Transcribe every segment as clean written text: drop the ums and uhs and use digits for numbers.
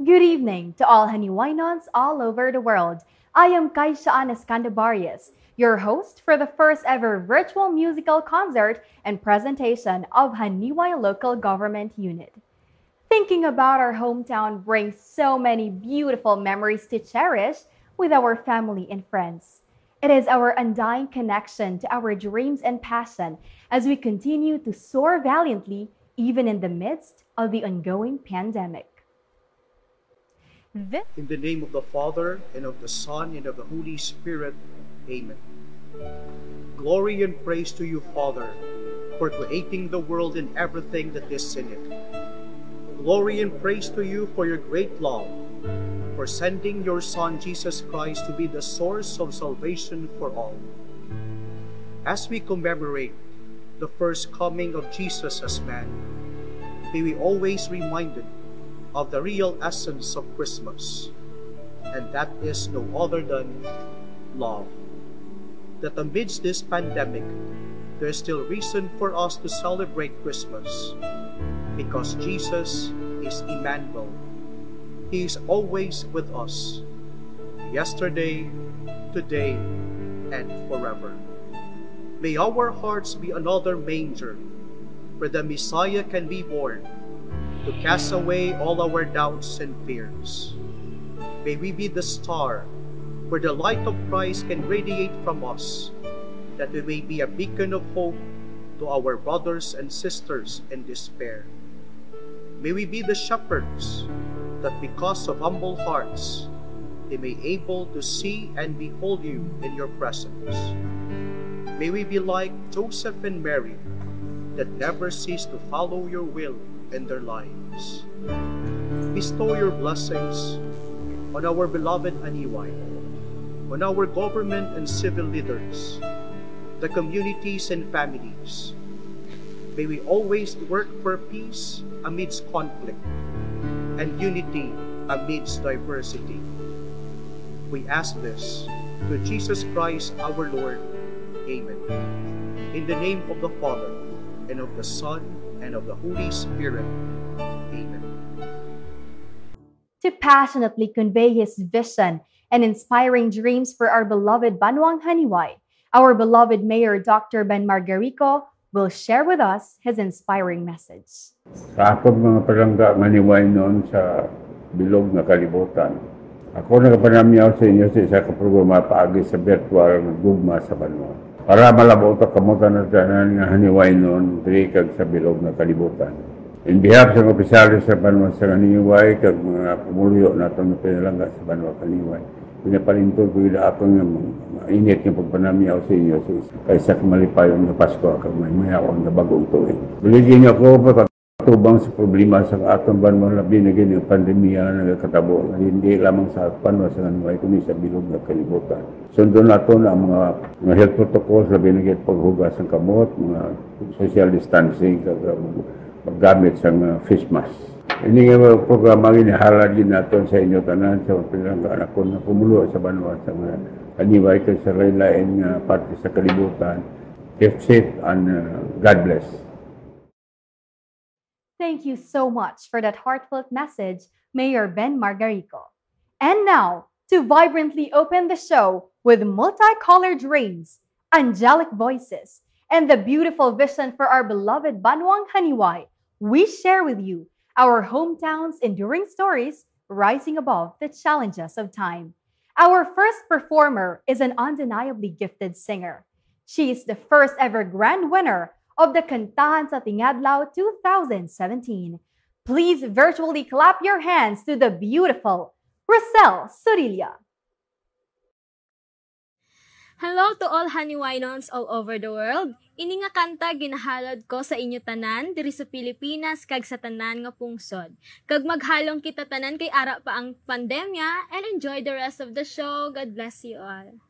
Good evening to all Haniwainons all over the world. I am Kaisha Escandabarias, your host for the first ever virtual musical concert and presentation of Haniway Local Government Unit. Thinking about our hometown brings so many beautiful memories to cherish with our family and friends. It is our undying connection to our dreams and passion as we continue to soar valiantly even in the midst of the ongoing pandemic. In the name of the Father, and of the Son, and of the Holy Spirit. Amen. Glory and praise to you, Father, for creating the world and everything that is in it. Glory and praise to you for your great love, for sending your Son, Jesus Christ, to be the source of salvation for all. As we commemorate the first coming of Jesus as man, may we always reminded of the real essence of Christmas, and that is no other than love. That amidst this pandemic, there is still reason for us to celebrate Christmas, because Jesus is Emmanuel. He is always with us, yesterday, today, and forever. May our hearts be another manger where the Messiah can be born, to cast away all our doubts and fears. May we be the star where the light of Christ can radiate from us, that we may be a beacon of hope to our brothers and sisters in despair. May we be the shepherds that because of humble hearts, they may able to see and behold you in your presence. May we be like Joseph and Mary, that never cease to follow your will in their lives. Bestow your blessings on our beloved Haniway, on our government and civil leaders, the communities and families. May we always work for peace amidst conflict and unity amidst diversity. We ask this through Jesus Christ our Lord. Amen. In the name of the Father, and of the Son, and of the Holy Spirit. Amen. To passionately convey his vision and inspiring dreams for our beloved Banwang Haniway, our beloved Mayor Dr. Ben Margarico will share with us his inspiring message. Sa akong mga palangga nga niway noon sa bilog na kalibutan, ako nakapanamyaw sa inyo sa isa ka programa paagi sa virtual nga gugma sa Banwang. Para malabaw ito kamutan na tanan nga haniway noon, diri kag sa bilog na kalibutan. In behalf sa opisyalis sa Banwang sa Haniway, kag mga pumulyo na itong pinalangga sa Banwang Haniway, pinapalintod ko ila ako nga mainit ng pagpanamyaw sa inyo kaysa kumalipayon na Pasko kag may mayaon na bagong tuig. Biligin niyo ako pagkatubang sa problema sa atong Banwang labi na ganyan pandemya na nagkatabo. Hindi lamang sa Banwang sa Haniway, kundi sa bilog na kalibutan. Sundon nato na ang mga health protocols labi na ganyan paghugas ng kamot, mga social distancing, kag paggamit sa face mask. Ini nga programa ginahalad din natin sa inyo tanan sa pinanggaan ako na pumulo sa Banwang sa mga Haniway kag sa lain nga parte sa kalibutan. Keep safe and God bless. Thank you so much for that heartfelt message, Mayor Ben Margarico. And now, to vibrantly open the show with multicolored rains, angelic voices, and the beautiful vision for our beloved Banwang Haniway, we share with you our hometown's enduring stories rising above the challenges of time. Our first performer is an undeniably gifted singer. She is the first ever grand winner of the Kantahan sa Tingadlaw 2017. Please virtually clap your hands to the beautiful Rosel Surilla. Hello to all Haniwaynons all over the world. Ini nga kanta ginahalad ko sa inyo tanan diri sa Pilipinas kag sa tanan nga pungsod. Kag maghalong kita tanan kay ara pa ang pandemya, and enjoy the rest of the show. God bless you all.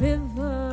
River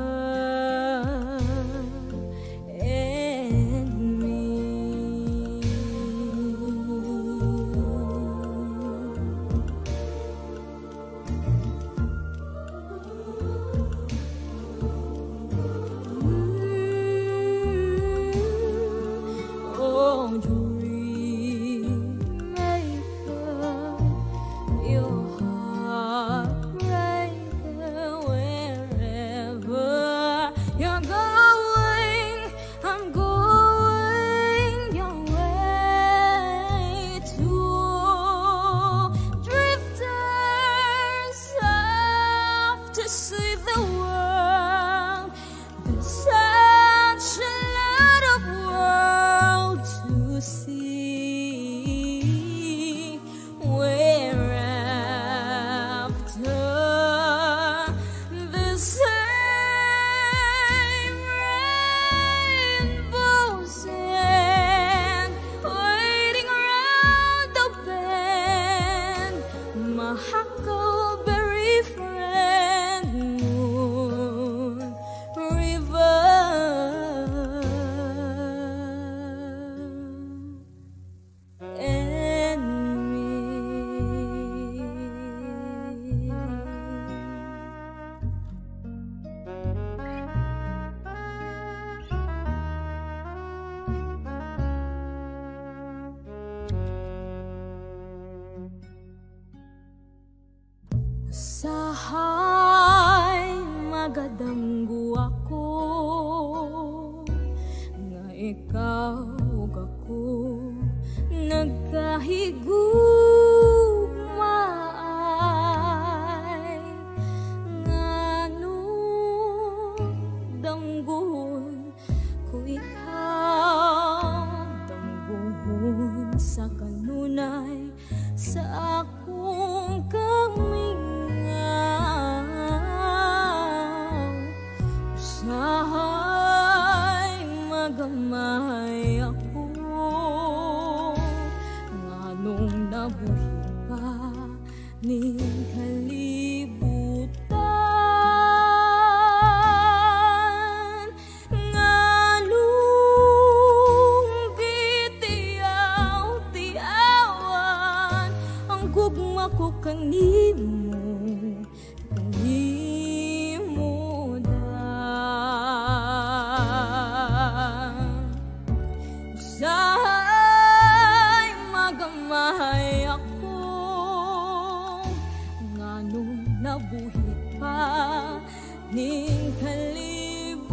kalibutan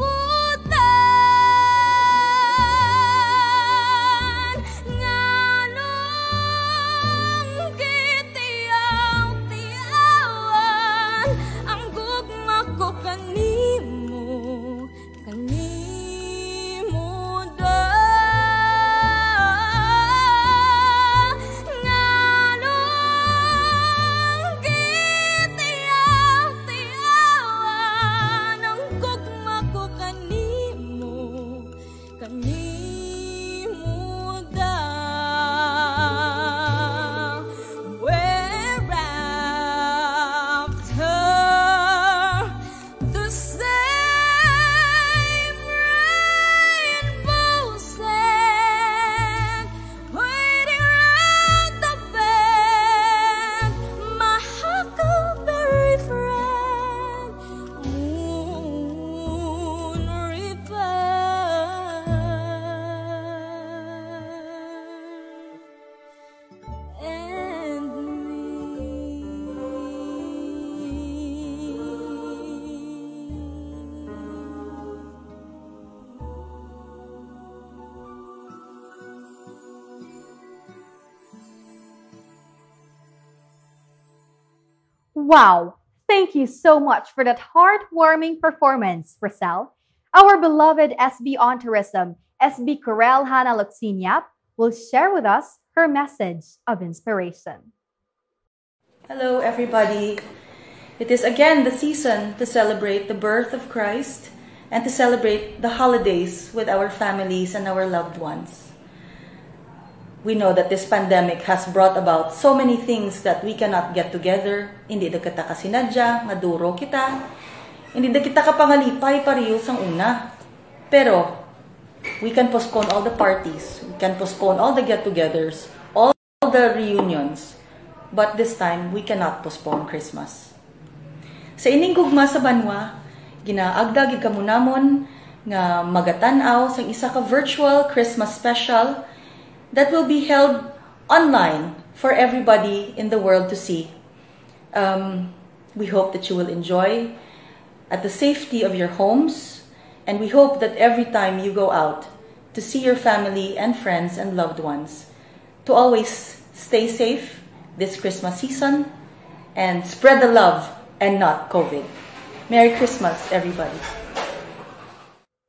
nganong gitiyaw-tiyawan ang gugma ko kanimo da nganong gitiyaw-tiyawan ang gugma ko kanimo da whereafter the same rainbow set waiting round the bend, my huckleberry friend, Moon River, and Wow! Thank you so much for that heartwarming performance, Rosel. Our beloved SB on Tourism, SB Corel Hana Luxiniap, will share with us her message of inspiration. Hello, everybody. It is again the season to celebrate the birth of Christ and to celebrate the holidays with our families and our loved ones. We know that this pandemic has brought about so many things that we cannot get together. Hindi da kita kasinadya, nga duro kita. Hindi da kita kapangalipay pariyo sang una. Pero, we can postpone all the parties. We can postpone all the get-togethers, all the reunions. But this time, we cannot postpone Christmas. Sa ining gugma sa Banwa, ginaagda gid kamo namon nga magatanaw sang isa ka virtual Christmas special that will be held online for everybody in the world to see. We hope that you will enjoy at the safety of your homes, and we hope that every time you go out to see your family and friends and loved ones, to always stay safe this Christmas season and spread the love and not COVID. Merry Christmas, everybody.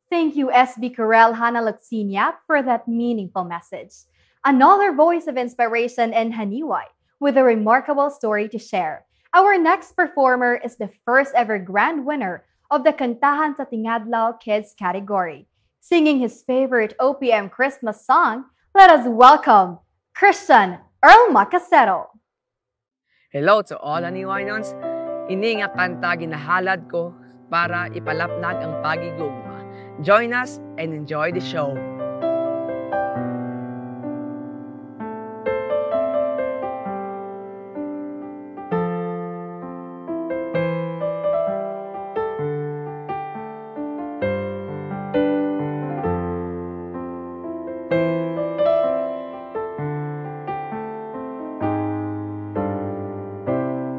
Thank you, SB Corel Hana Luxiniap, for that meaningful message. Another voice of inspiration in Haniway with a remarkable story to share. Our next performer is the first ever grand winner of the Kantahan sa Tingadlaw Kids category. Singing his favorite OPM Christmas song, let us welcome Christian Earl Macasero. Hello to all Haniwaynons. Ini nga kanta ginahalad ko para ipalapnag ang pagigugma. Join us and enjoy the show.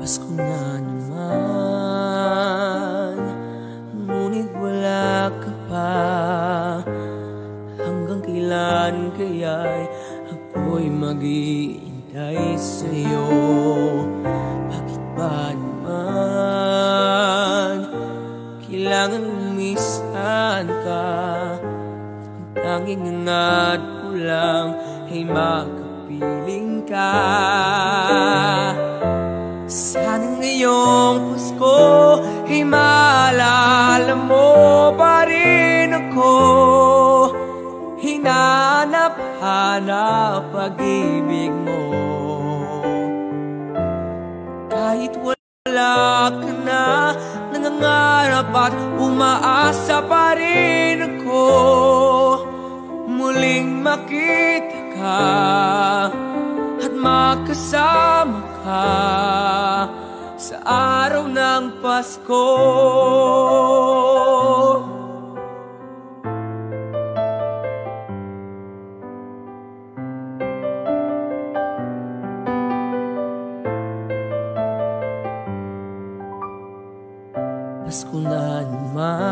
Pasko na naman, ngunit wala ka pa. Hanggang kailan kaya'y ako'y maghihintay sa'yo? Bakit ba naman kailangan lumisan ka? Ang tanging hangad ko lang ay makapiling ka. Sana ngayong Pasko ay maalala mo pa rin ako. Hinanap-hanap pag-ibig mo. Kahit wala ka na, nangangarap at umaasa pa rin ako. Muling makita ka at makasama ka sa araw ng Pasko. Pasko na naman,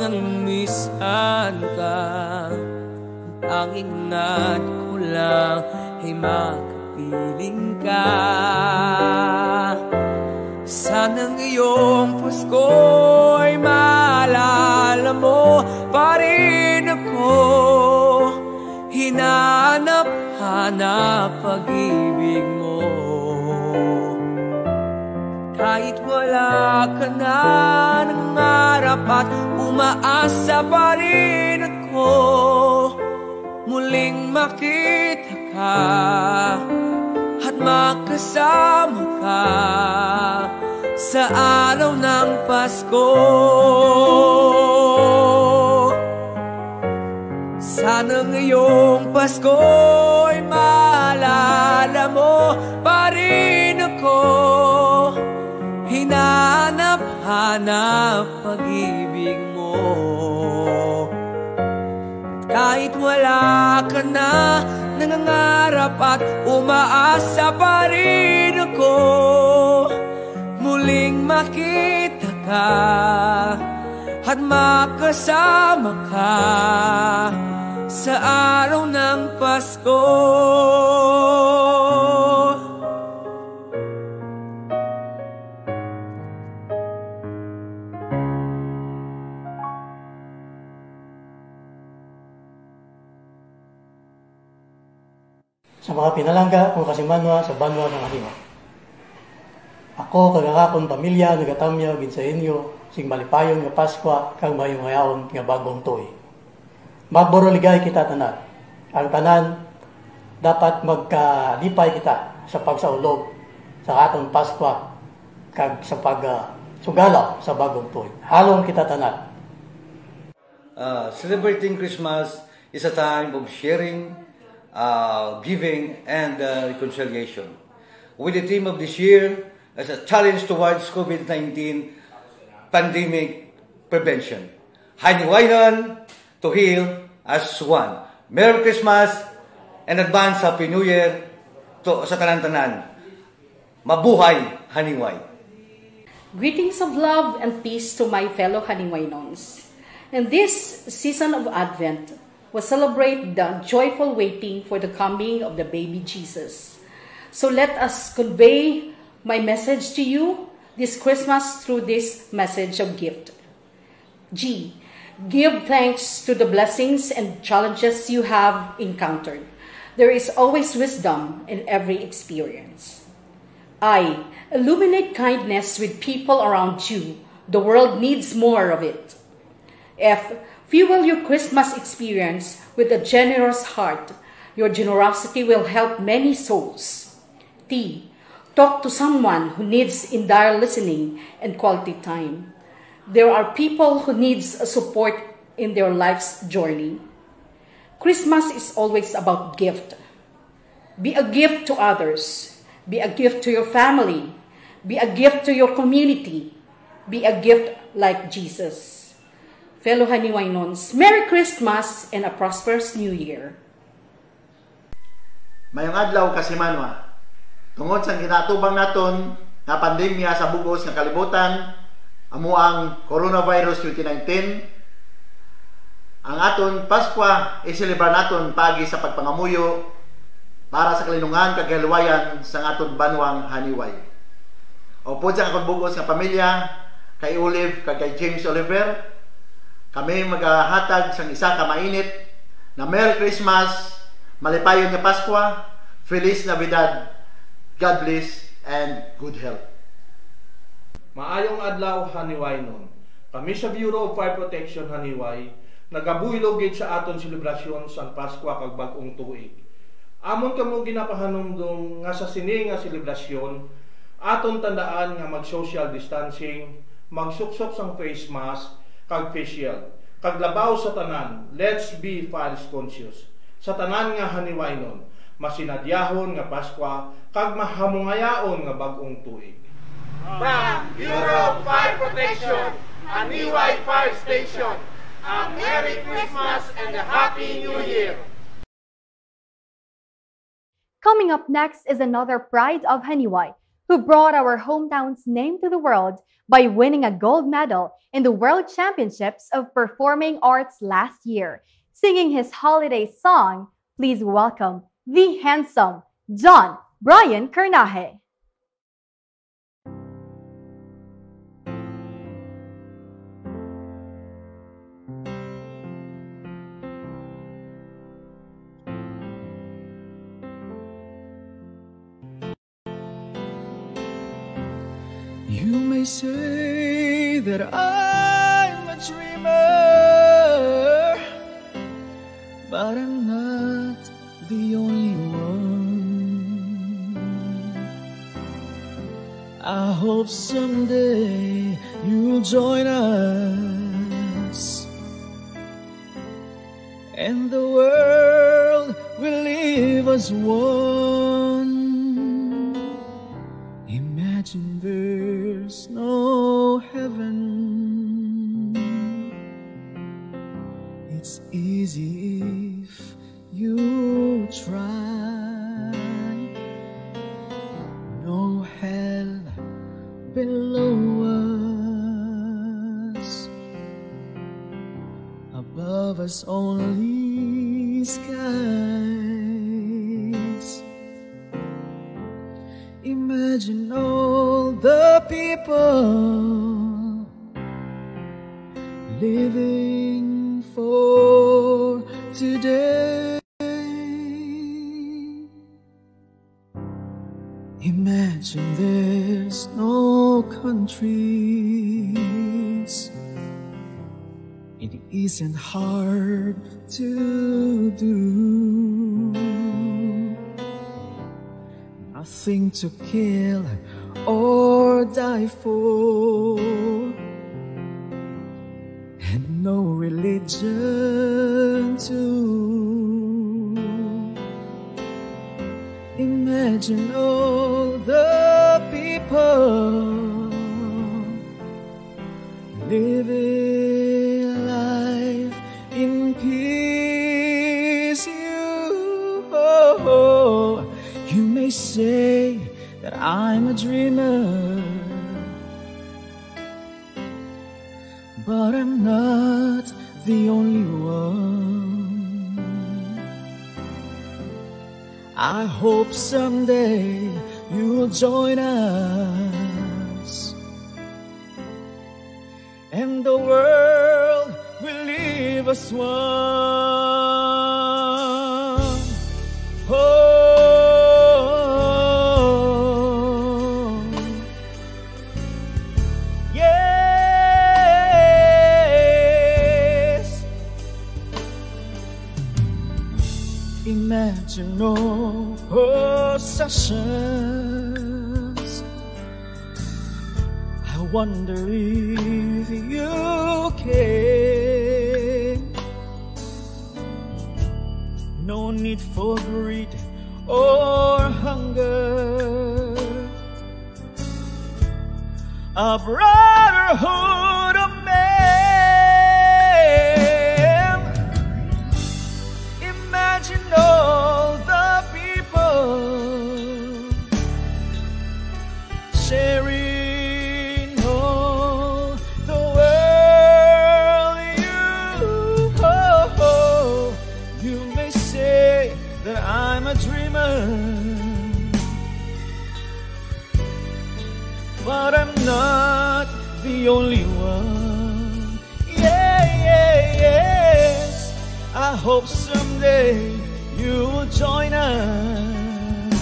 Hanggang minsan ka, ang tanging nad ko lang ay makapiling ka. Sana ngayong Pasko ay maalala mo pa rin ako. Hinahanap-hanap pag-ibig mo. Kahit wala ka na nangarap at umaasa pa rin ako, muling makita ka at makasama ka sa araw ng Pasko. Sana ngayong Pasko ay maalala mo pa rin ako. Hinahanap-hanap pag-ibig mo. Kahit wala ka na nangangarap at umaasa pa rin ako, muling makita ka at makasama ka sa araw ng Pasko. Sa mga pinalangga kung kasimanwa sa banwa ng Haniwa. Ako kagakakon pamilya nagatamyaw gid sa inyo sing malipayon nga Paskwa kang mayungayaon nga bagong tuig. Magboroligay kita tanan. Ang tanan dapat magkalipay kita sa pagsaulog sa atong Paskwa kag sa pagsugalaw sa bagong tuig. Halong kita tanan. Celebrating Christmas is a time of sharing, giving, and reconciliation. With the theme of this year as a challenge towards COVID-19 pandemic prevention. Haniwainon to heal as one. Merry Christmas and advance Happy New Year to sa tanan-tanan. Mabuhay Haniway! Greetings of love and peace to my fellow Haniwainons. In this season of Advent, we celebrate the joyful waiting for the coming of the baby Jesus. So let us convey my message to you this Christmas through this message of gift. G. Give thanks to the blessings and challenges you have encountered. There is always wisdom in every experience. I. Illuminate kindness with people around you. The world needs more of it. F. Fuel your Christmas experience with a generous heart. Your generosity will help many souls. T. Talk to someone who needs in dire listening and quality time. There are people who needs support in their life's journey. Christmas is always about gift. Be a gift to others. Be a gift to your family. Be a gift to your community. Be a gift like Jesus. Fellow Haniwainons, Merry Christmas and a prosperous New Year. Mayong adlaw kasimanwa. Tungod sa ginatubang naton nga pandemya sa bugos nga kalibutan, amo ang coronavirus 2019, ang aton Paskwa iselebrar naton pagi sa pagpangamuyo para sa kalinungan kag kahiluwayan sa aton banwang Haniway. Upod sa akong bugos nga pamilya, kay Olive kag kay James Oliver, kami maghahatag sa isa ka mainit na Merry Christmas, malipayon nga Paskwa, Feliz Navidad, God bless, and good health. Maayong adlaw Haniwainon. Kami sa Bureau of Fire Protection Haniway nagabuylog sa aton selebrasyon sa Paskwa kag bag-ong tuig. Amon kamo ginapahanumdum nga sa sini nga selebrasyon, aton tandaan nga mag-social distancing, magsuksok sang face mask, kag facial, kag labaw sa tanan. Let's be virus conscious. Sa tanan nga Haniwainon, masinadyahon nga Paskwa, kag mahamungayaon nga bag-ong tuig. From Bureau of Fire Protection, Haniway Fire Station, a Merry Christmas and a Happy New Year! Coming up next is another pride of Haniway, who brought our hometown's name to the world by winning a gold medal in the World Championships of Performing Arts last year. Singing his holiday song, please welcome the handsome John Brian Carnaje. You may say that I'm a dreamer, but I'm not the only one. I hope someday you'll join us, and the world will live as one. Imagine there's no heaven. It's easy if you try. No hell below us, above us only skies. Imagine all the people living for today. Imagine there's no countries. It isn't hard to do. Nothing to kill or die for, and no religion too. Imagine all the people living life in peace. You may say that I'm a dreamer, but I'm not the only one. I hope someday you'll join us, and the world will leave us one. Oh, imagine no possessions. I wonder if you can. No need for greed or hunger. A brotherhood of men. Imagine all the people sharing all the world. You may say that I'm a dreamer, but I'm not the only one. Yes, I hope someday you'll join us,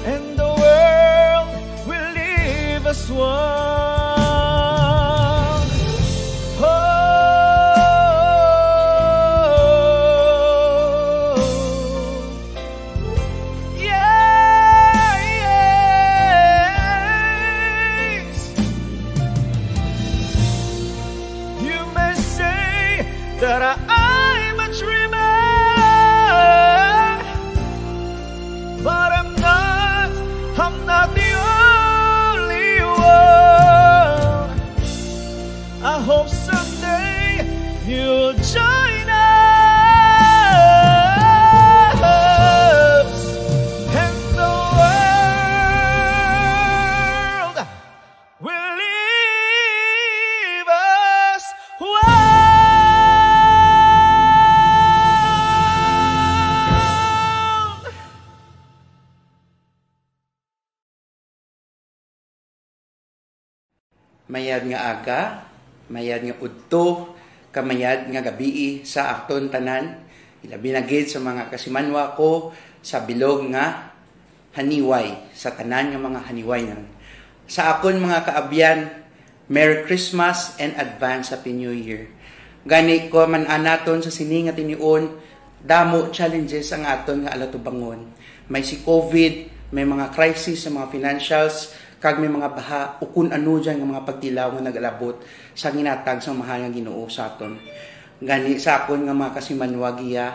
and the world will leave us one. That I'm a dreamer, but I'm not the only one. I hope someday you'll join us, and the mayad nga aga, mayad nga udto, kamayad nga gabi sa akton tanan, ilabi na gid sa mga kasimanwa ko sa bilog nga haniway, sa tanan nga mga haniwaynan. Sa akon mga kaabyan, Merry Christmas and advance Happy New Year. Gani ko man anaton sa sini nga tinion, damo challenges ang aton nga alatubangon. May si COVID, may mga crisis sa mga financials, kag may mga baha, ukun ano dyan nga mga pagtilaw nga nagalabot sa ginatag sa mahal nga Ginoo sa aton. Gani sa akon nga mga kasimanwagiya,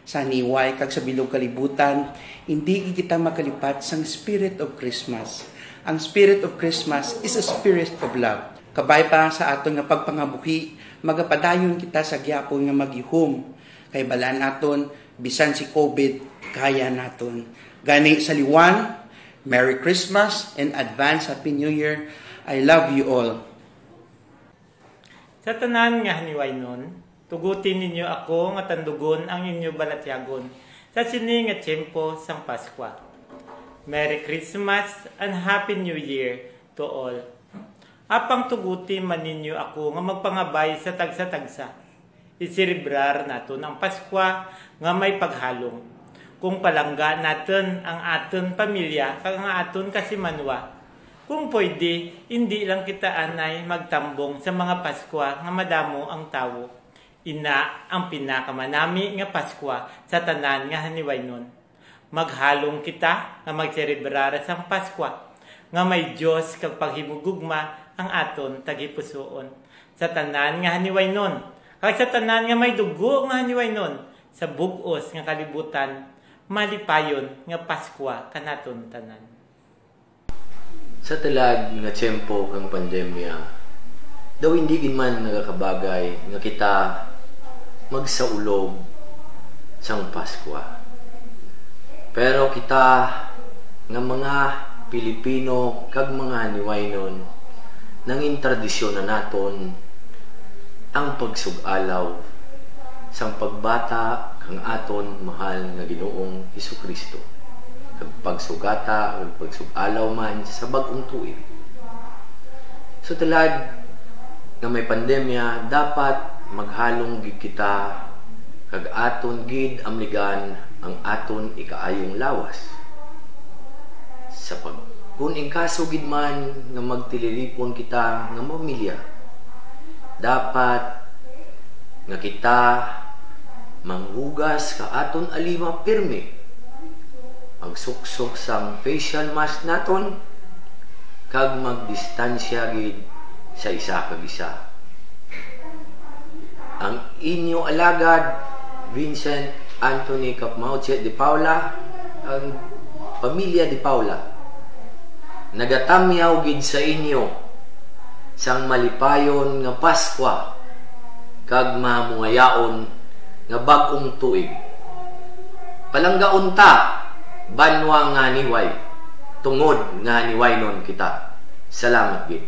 sa niway kag sa bilog kalibutan, hindi kita makalipat sang Spirit of Christmas. Ang Spirit of Christmas is a spirit of love. Kabay pa sa aton nga pagpangabuhi, magapadayon kita sa gyapon nga maghihom. Kay balaan naton, bisan si COVID, kaya naton. Gani sa liwan, Merry Christmas and advance Happy New Year. I love you all. Sa tanan nga haniway nun, tugutin ninyo ako nga tandugon ang inyo balatyagon sa sini nga tiyempo sang Paskwa. Merry Christmas and Happy New Year to all. Apang tugutin man ninyo ako nga magpangabay sa tagsa-tagsa. Isilibrar naton ang Paskwa nga may paghalong. Kung palangga natin ang aton pamilya kag ang aton kasimanwa. Kung pwede, hindi lang kita anay magtambong sa mga Paskwa nga madamo ang tawo. Ina ang pinakamanami nga Paskwa sa tanan nga haniway nun. Maghalong kita nga magselebrar sa Paskwa nga may Dios kag paghimugugma ang aton tagipusoon sa tanan nga haniway nun. Kag sa tanan nga may dugo nga haniway nun sa bug-os nga kalibutan, malipayon nga Paskwa kanaton tanan. Sa talag nga tiyempo kang pandemya, daw hindi gid man nagakabagay nga kita magsaulog sang Paskwa. Pero kita nga mga Pilipino kag mga haniwaynon nangin tradisyon na naton ang pagsugalaw sang pagbata kang aton mahal nga Ginoong Hesukristo. Kag pagsugata o pagsugalaw man sa bag-ong tuig. So talad nga may pandemya, dapat maghalong gid kita kag aton gid amligan ang aton ikaayong lawas. Sa kung in kaso gid man nga magtililipon kita nga pamilya, dapat nga kita manghugas ka aton alima pirmi, magsuksok sang facial mask naton, kag magdistansya gid sa isa kag isa. Ang inyo alagad, Vincent Anthony Capmauche de Paula, ang pamilya de Paula, nagatamyaw gid sa inyo sang malipayon nga Paskwa kag mamungayaon nga bag-ong tuig. Palanggaon ta, banwa nga niway, tungod nga niwaynon kita. Salamat gid.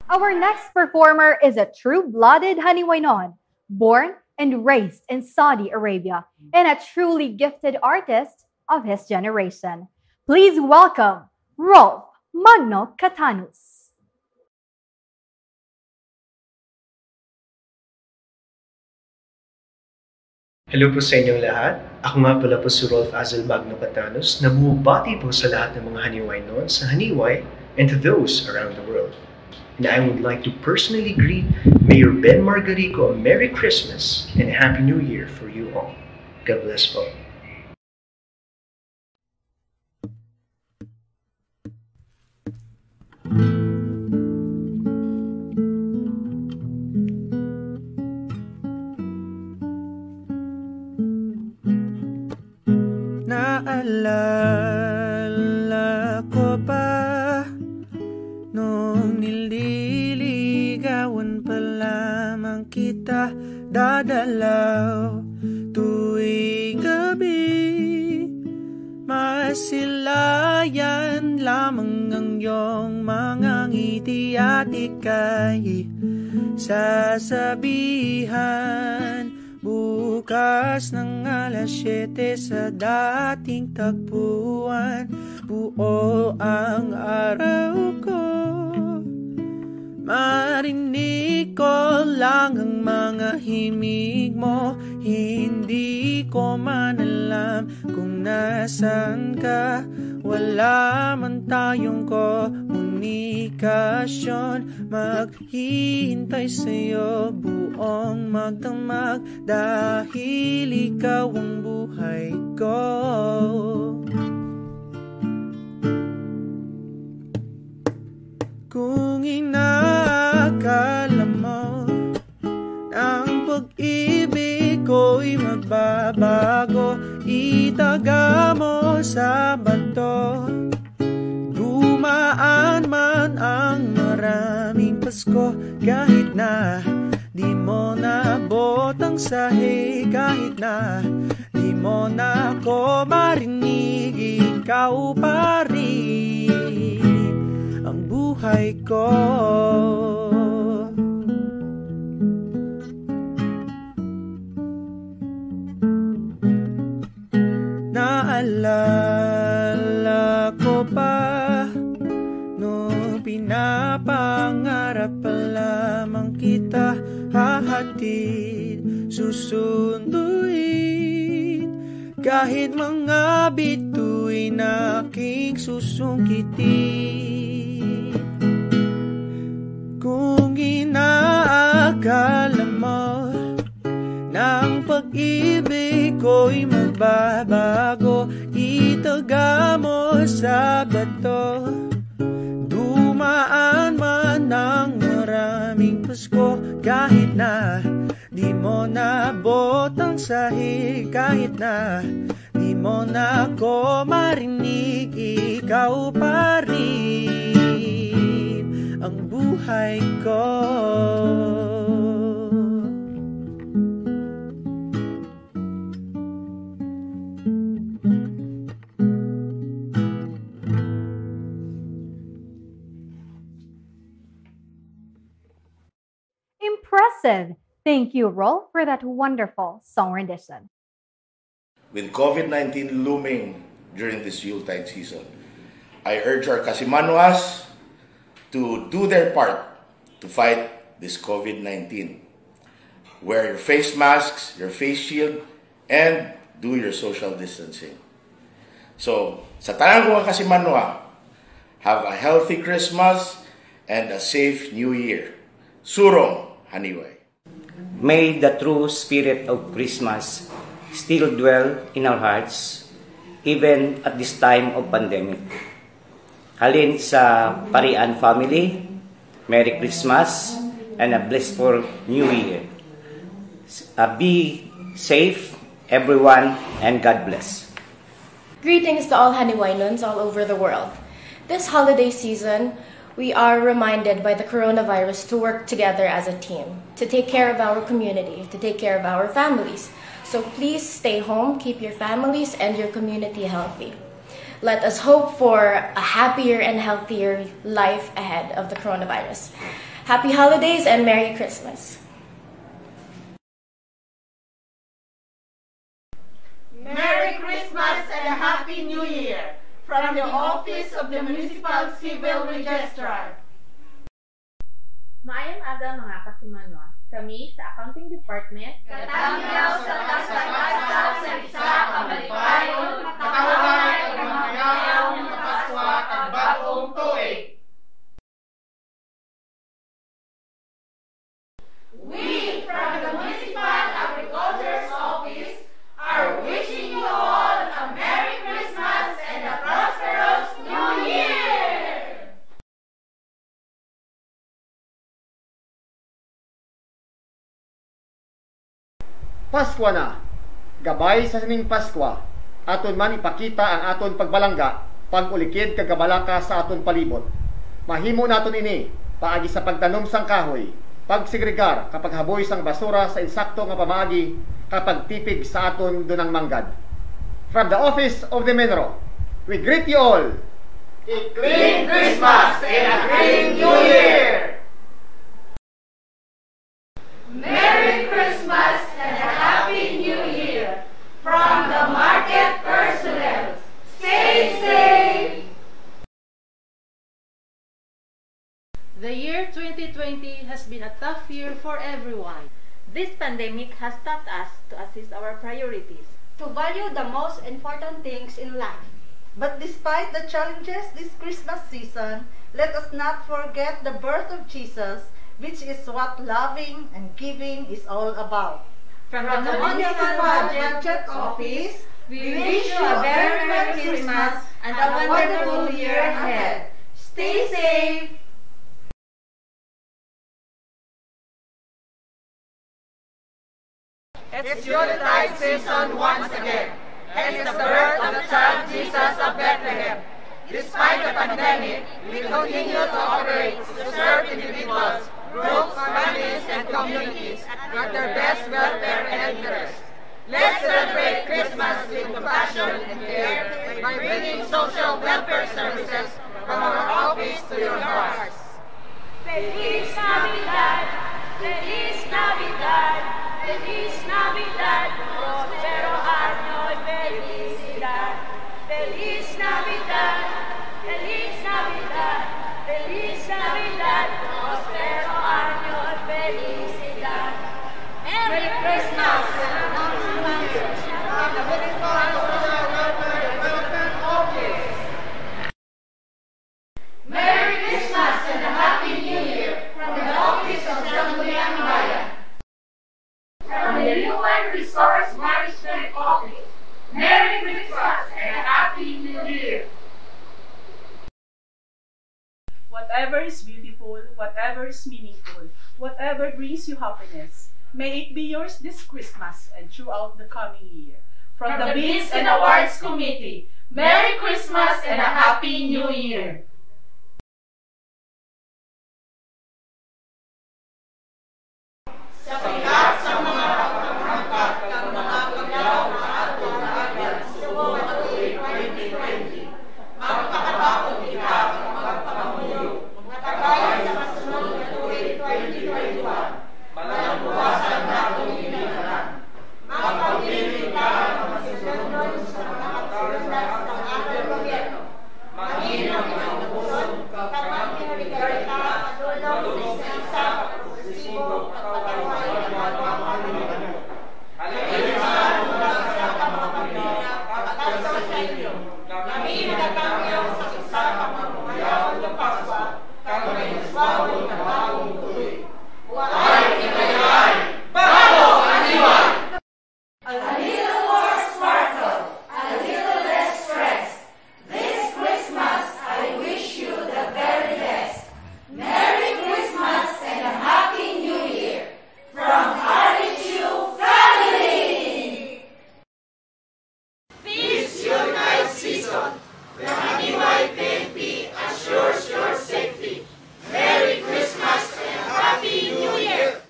Our next performer is a true-blooded Haniwaynon, born and raised in Saudi Arabia, and a truly gifted artist of his generation. Please welcome Rolf Magno Catanus. Hello po sa inyong lahat. Ako nga pala po si Rolf Azel Magno Catanus na bumabati po sa lahat ng mga Haniwaynon sa Haniway and to those around the world. And I would like to personally greet Mayor Ben Margarico a Merry Christmas and a Happy New Year for you all. God bless po. Naalala ko pa nung nililigawan pa lamang kita, dadalaw tuwing gabi. Masilayan lamang ang iyong mga ngiti at ika'y sasabihan bukas ng alas 7 sa dating tagpuan. Buo ang araw ko Narinig ko lang ang mga himig mo, hindi ko man alam kung nasaan ka. Wala man tayong komunikasyon, maghihintay sa'yo buong magdamag, dahil ikaw ang buhay ko. Kung inakala mo ang pag-ibig ko'y magbabago, itaga mo sa bato. Dumaan man ang maraming Pasko, kahit na di mo naabot ang sahig, kahit na di mo na ako marinig, ikaw pa rin ang buhay ko. Naalala ko pa nung pinapangarap pa lamang kita, hahatid, susunduin, kahit mga bituin aking susungkitin. Kung inaakala mo na ang pag-ibig ko'y magbabago, itaga mo sa bato. Dumaan man ang maraming Pasko, kahit na di mo naabot ang sahig, kahit na di mo na ako marinig, ikaw pa rin ang buhay ko. Impressive! Thank you, Rol, for that wonderful song rendition. With COVID-19 looming during this Yuletide season, I urge our Kasimanwas to do their part to fight this COVID-19. Wear your face masks, your face shield, and do your social distancing. So, sa tanan ko mga Kasimanwa, have a healthy Christmas and a safe New Year. Surong Haniway. May the true spirit of Christmas still dwell in our hearts, even at this time of pandemic. Halin sa Parian family, Merry Christmas and a blissful New Year. Be safe, everyone, and God bless. Greetings to all Haniwainons all over the world. This holiday season, we are reminded by the coronavirus to work together as a team, to take care of our community, to take care of our families. So please stay home, keep your families and your community healthy. Let us hope for a happier and healthier life ahead of the coronavirus. Happy holidays and Merry Christmas. Merry Christmas and a Happy New Year from the Office of the Municipal Civil Registrar. Maayong aga mga Kasimanwa. Kami sa Accounting Department, Katangyaw sa Tasagasa sa isa kamalipayon, katawag ang mga ng Paswa at bagong tuig. We from the Municipal Agriculture's Office are wishing you all a Merry Christmas and a prosperous New Year! Paskwa na, gabay sa sining Paskwa, aton man ipakita ang aton pagbalangga, pag-ulikid kagabalaka sa aton palibot. Mahimo naton ini, paagi sa pagtanom sang kahoy, pagsigregar kapag haboy sang basura sa insakto nga pamaagi, kapag tipig sa aton dunang manggad. From the Office of the Menro, we greet you all. A clean Christmas and a clean New Year! Merry Christmas and a Happy New Year from the market personnel. Stay safe! The year 2020 has been a tough year for everyone. This pandemic has taught us to assess our priorities, to value the most important things in life. But despite the challenges this Christmas season, let us not forget the birth of Jesus, which is what loving and giving is all about. From the Municipal Budget Office, we wish you a very Merry Christmas and a wonderful year ahead. Stay safe! It's Yuletide season once again, and it's the birth of the child Jesus of Bethlehem. Despite the pandemic, we continue to operate to serve individuals, groups, families, and communities at their best welfare and interest. Let's celebrate Christmas with compassion and care by bringing social welfare services from our office to your hearts. Feliz Navidad, Feliz Navidad, Feliz Navidad, prospero año y felicidad. Feliz Navidad, Feliz Navidad, Feliz Navidad, prospero año y felicidad. Merry Christmas! Merry Christmas and a Happy New Year from the office of Sangguniang Bayan. From the UN Resource Management Office, Merry Christmas and a Happy New Year. Whatever is beautiful, whatever is meaningful, whatever brings you happiness, may it be yours this Christmas and throughout the coming year. From the Bids and Awards Committee, Merry Christmas and a Happy New Year. Sa lahat sa mga pagpapangkat ng mga pagyaw na atong nagagyan sa buong tuig 2020, magpakabakong kita ang magpapamuyo, matagay sa masunod na tuig 2021, malambuwasan na itong inilaran, magpagpiling ka ang masusunod sa mga kasunod ng ating gobyerno, mag-inom ng pusod, kapag pinabigay ka at tulong sa isa positibo at pagkawain ng mga pamilya. Halisan mo lang sa mga pamilya at sa inyo. Kami nagkakayaw sa isa pamamayaw ng Pasko, kami naswabon na bagong tuloy. Huwag ikayay, bago ang iwan! A little more sparkle, a little less stress. This Christmas, I wish you the very best. Merry Christmas and a Happy New Year from RHU family! This Yuletide season, the Haniway PNP assures your safety. Merry Christmas and Happy New Year!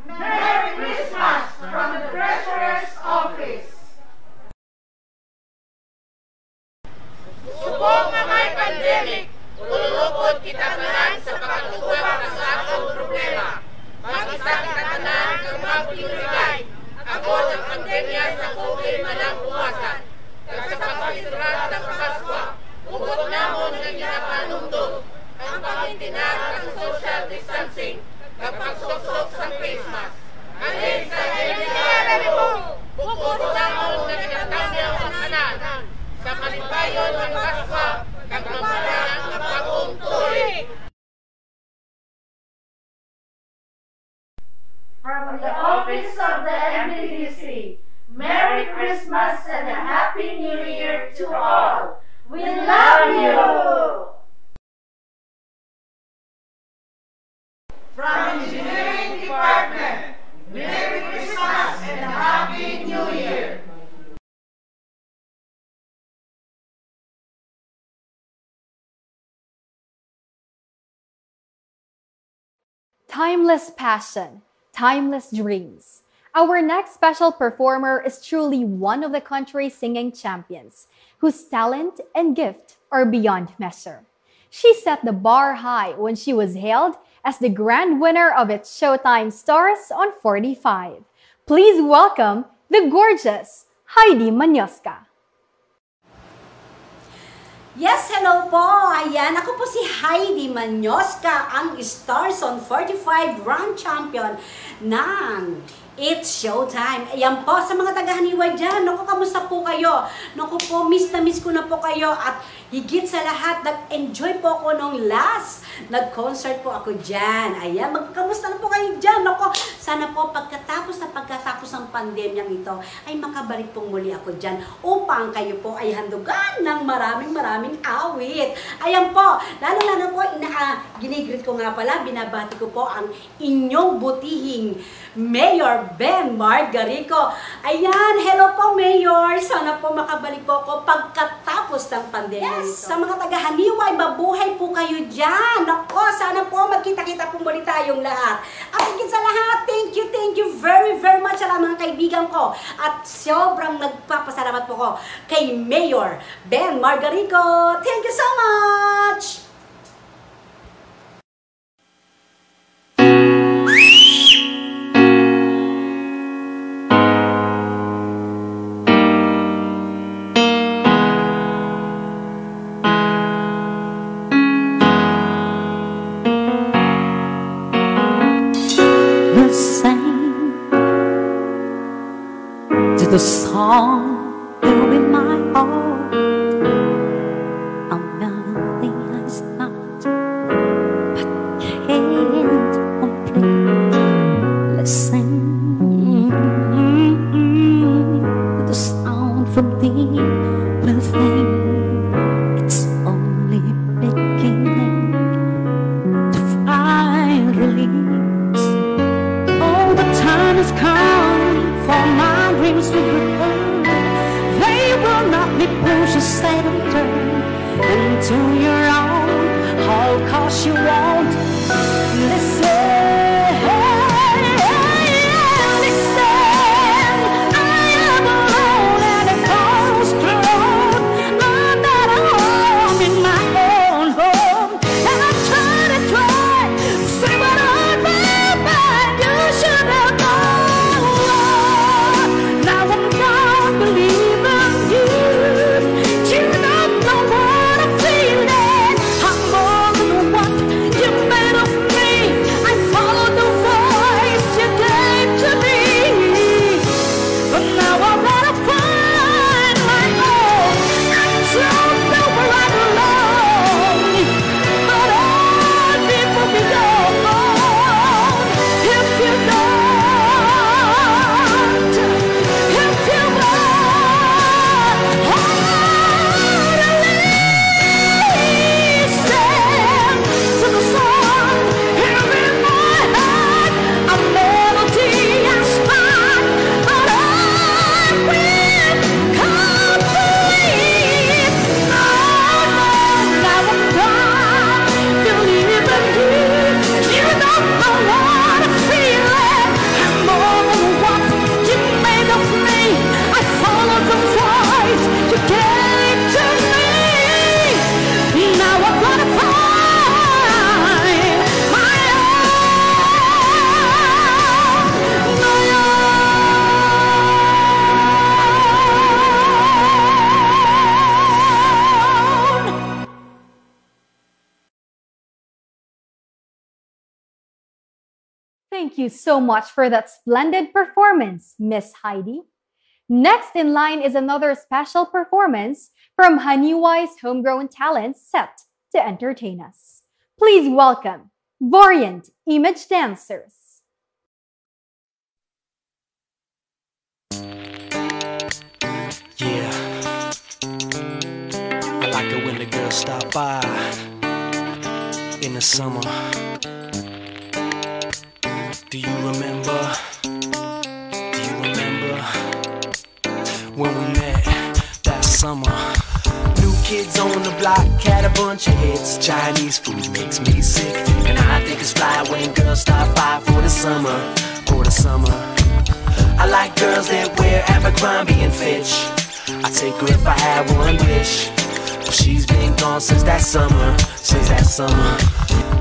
Merry Christmas from the Treasurer's Office! Subong nga may pandemic, ululupod kita tanan sa pagtuwag sa atong problema. Mag-isa kita tanan kang magpinuligay. Agod ang pandemya sa COVID malang buwasan. Kag sa pagpapisurat ng Pasko, ugot namon ng ginapanungtod. Ang pamintinan ng social distancing, kag pagsuksok sa face mask. Alin sa LDR mo, bukod namon ng ginatangyaw ang anan. Sa malipayon ng Pasko, kag mamalang ang bagong tuig. From the office of the MDDC, Merry Christmas and a Happy New Year to all. We love you! From Engineering Department, Merry Christmas and a Happy New Year! Timeless passion, timeless dreams. Our next special performer is truly one of the country's singing champions, whose talent and gift are beyond measure. She set the bar high when she was hailed as the grand winner of its Showtime Stars on 45. Please welcome the gorgeous Heidi Manioska. Yes, hello po! Ayan, ako po si Heidi Manyoska, ang Stars on 45 Grand Champion ng It's Showtime. Ayan po, sa mga taga-Haniway dyan, naku, kamusta po kayo? Naku po, miss na miss ko na po kayo at higit sa lahat, nag-enjoy po ako nung last nag-concert po ako dyan. Ayan, kamusta na po kayo dyan? Naku, sana po pagkatapos ng pandemyang ito, ay makabalik pong muli ako dyan upang kayo po ay handugan ng maraming awit. Ayan po, lalo po, ginigreet ko nga pala, binabati ko po ang inyong butihing Mayor Ben Margarico. Ayan, hello po Mayor. Sana po makabalik po ako pagkatapos ng pandemya ito. Sa mga taga-Haniway, mabuhay po kayo dyan. Ako, sana po magkita-kita po muli tayong lahat. At higit sa lahat, thank you very much sa mga kaibigan ko. At sobrang nagpapasalamat po ko kay Mayor Ben Margarico. Thank you so much! The song will be my heart. A melody I start, but can't complete. Listen to the sound from deep within. It's only beginning to find release. Oh, the time has come for my dreams to return. They will not be pushed aside and turned into your own. All 'cause you won't listen. I am alone and it goes through. I'm not home in my own home, and I try to say what I feel, but you should have known. Now I'm not believing you. You don't know what I'm feeling. I'm more than what you made of me. I followed the voice you gave to me, but now I'm gonna find my own. I don't know where I belong, but all people be gone if you don't. If you listen to the song here in my heart, a melody I start, but I will complete. Now I'm done believing you. You don't know what I'm feeling. I'm more than what you made of me. I followed the voice you gave to me. Now I'm gonna find my own. Thank you so much for that splendid performance, Miss Heidi. Next in line is another special performance from Haniway's homegrown talents set to entertain us. Please welcome Variant Image Dancers. Yeah, I like it when the girls stop by in the summer. Do you remember? Do you remember when we met that summer? New kids on the block had a bunch of hits. Chinese food makes me sick, and I think it's fly when girls stop by for the summer. For the summer, I like girls that wear Abercrombie and Fitch. I'd take her if I had one wish, but she's been gone since that summer. Since that summer.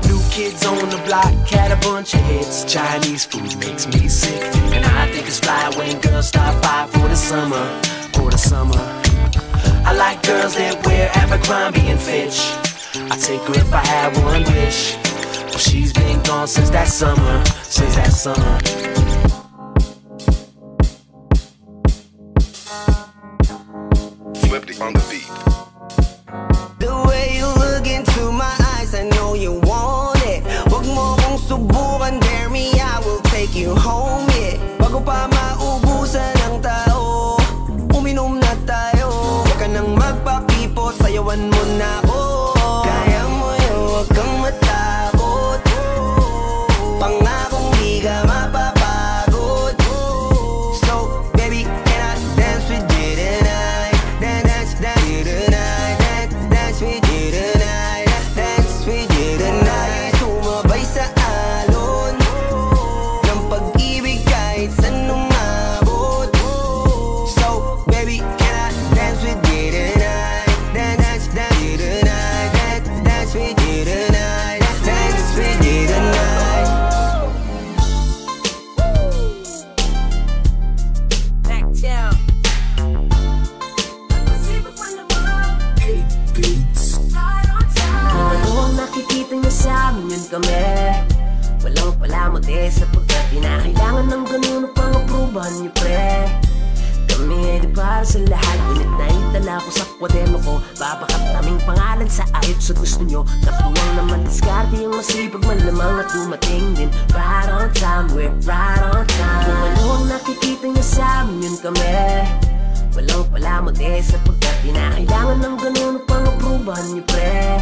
New kids on the block had a bunch of hits. Chinese food makes me sick, and I think it's fly when girls stop by for the summer. For the summer, I like girls that wear Abercrombie and Fitch. I'd take her if I had one wish. But she's been gone since that summer, since that summer. Swifty on the beat. The way you look into my eyes, I know you want it. Wag mo kong subukan, dare me, I will take you home, yeah. Bago pa maubusan ang tao, uminom na tayo. Huwag ka nang magpapipot, sayawan mo na ako. Kaya mo yun, huwag kang matakot. Pangakong di ka mapapagod. So, baby, can I dance with you tonight? Dance with you tonight. Dance with you tonight. Dance with you tonight. Sumabay sa alon ng pag-ibig kahit saan umabot. So, baby, can I dance with you tonight? Dance with you tonight. Dance with you tonight. Dance with you tonight. Backtown. Kung ano ang nakikita niyo sa amin, yun kami. Walang palamuti sapagkat di na kailangan ng ganun upang aprubahan niyo, pre. Kami ay di para sa lahat, ngunit naitala ko sa kwaderno ko. Babakat naming pangalan sa ayot sa gusto nyo. Katuwang naman diskarte yung masipag malamang at dumating din. Right on time, we're right on time. Kung ano ang nakikita niyo sa amin, yun kami. Walang palamuti sapagkat di na kailangan ng ganun upang aprubahan niyo, pre.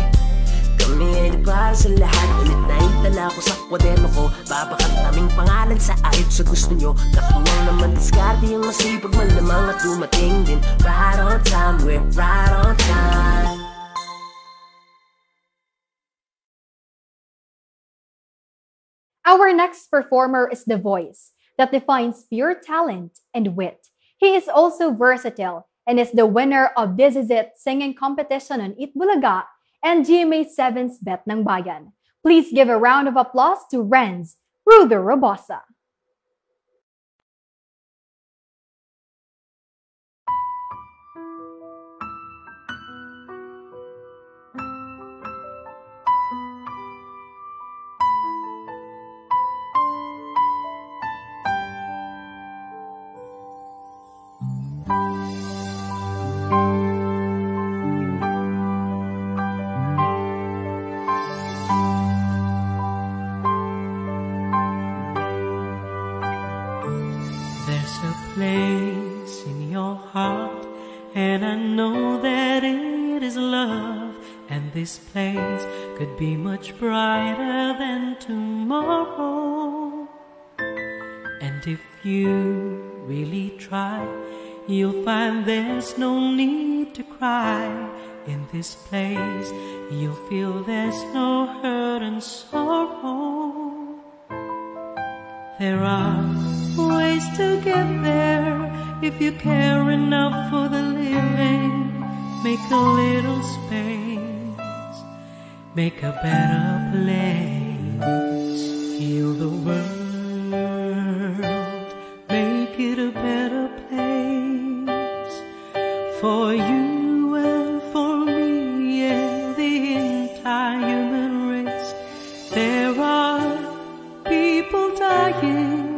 Kami ay di para sa lahat, ngunit naitala ko sa kwaderno ko. Babakat naming pangalan sa ayot sa gusto nyo. Katuwang naman diskarte yung masipag malamang at dumating din. Right on time, we're right on time. Our next performer is the voice that defines pure talent and wit. He is also versatile and is the winner of This Is It singing competition on Eat Bulaga and GMA7's Bet ng Bayan. Please give a round of applause to Renz Ruder Robosa. There's a place in your heart, and I know that it is love. And this place could be much brighter than tomorrow. And if you really try, you'll find there's no need to cry. In this place, you'll feel there's no hurt and sorrow. There are ways to get there if you care enough for the living. Make a little space, make a better place. Heal the world, make it a better place for you and for me and the entire human race. There are people dying.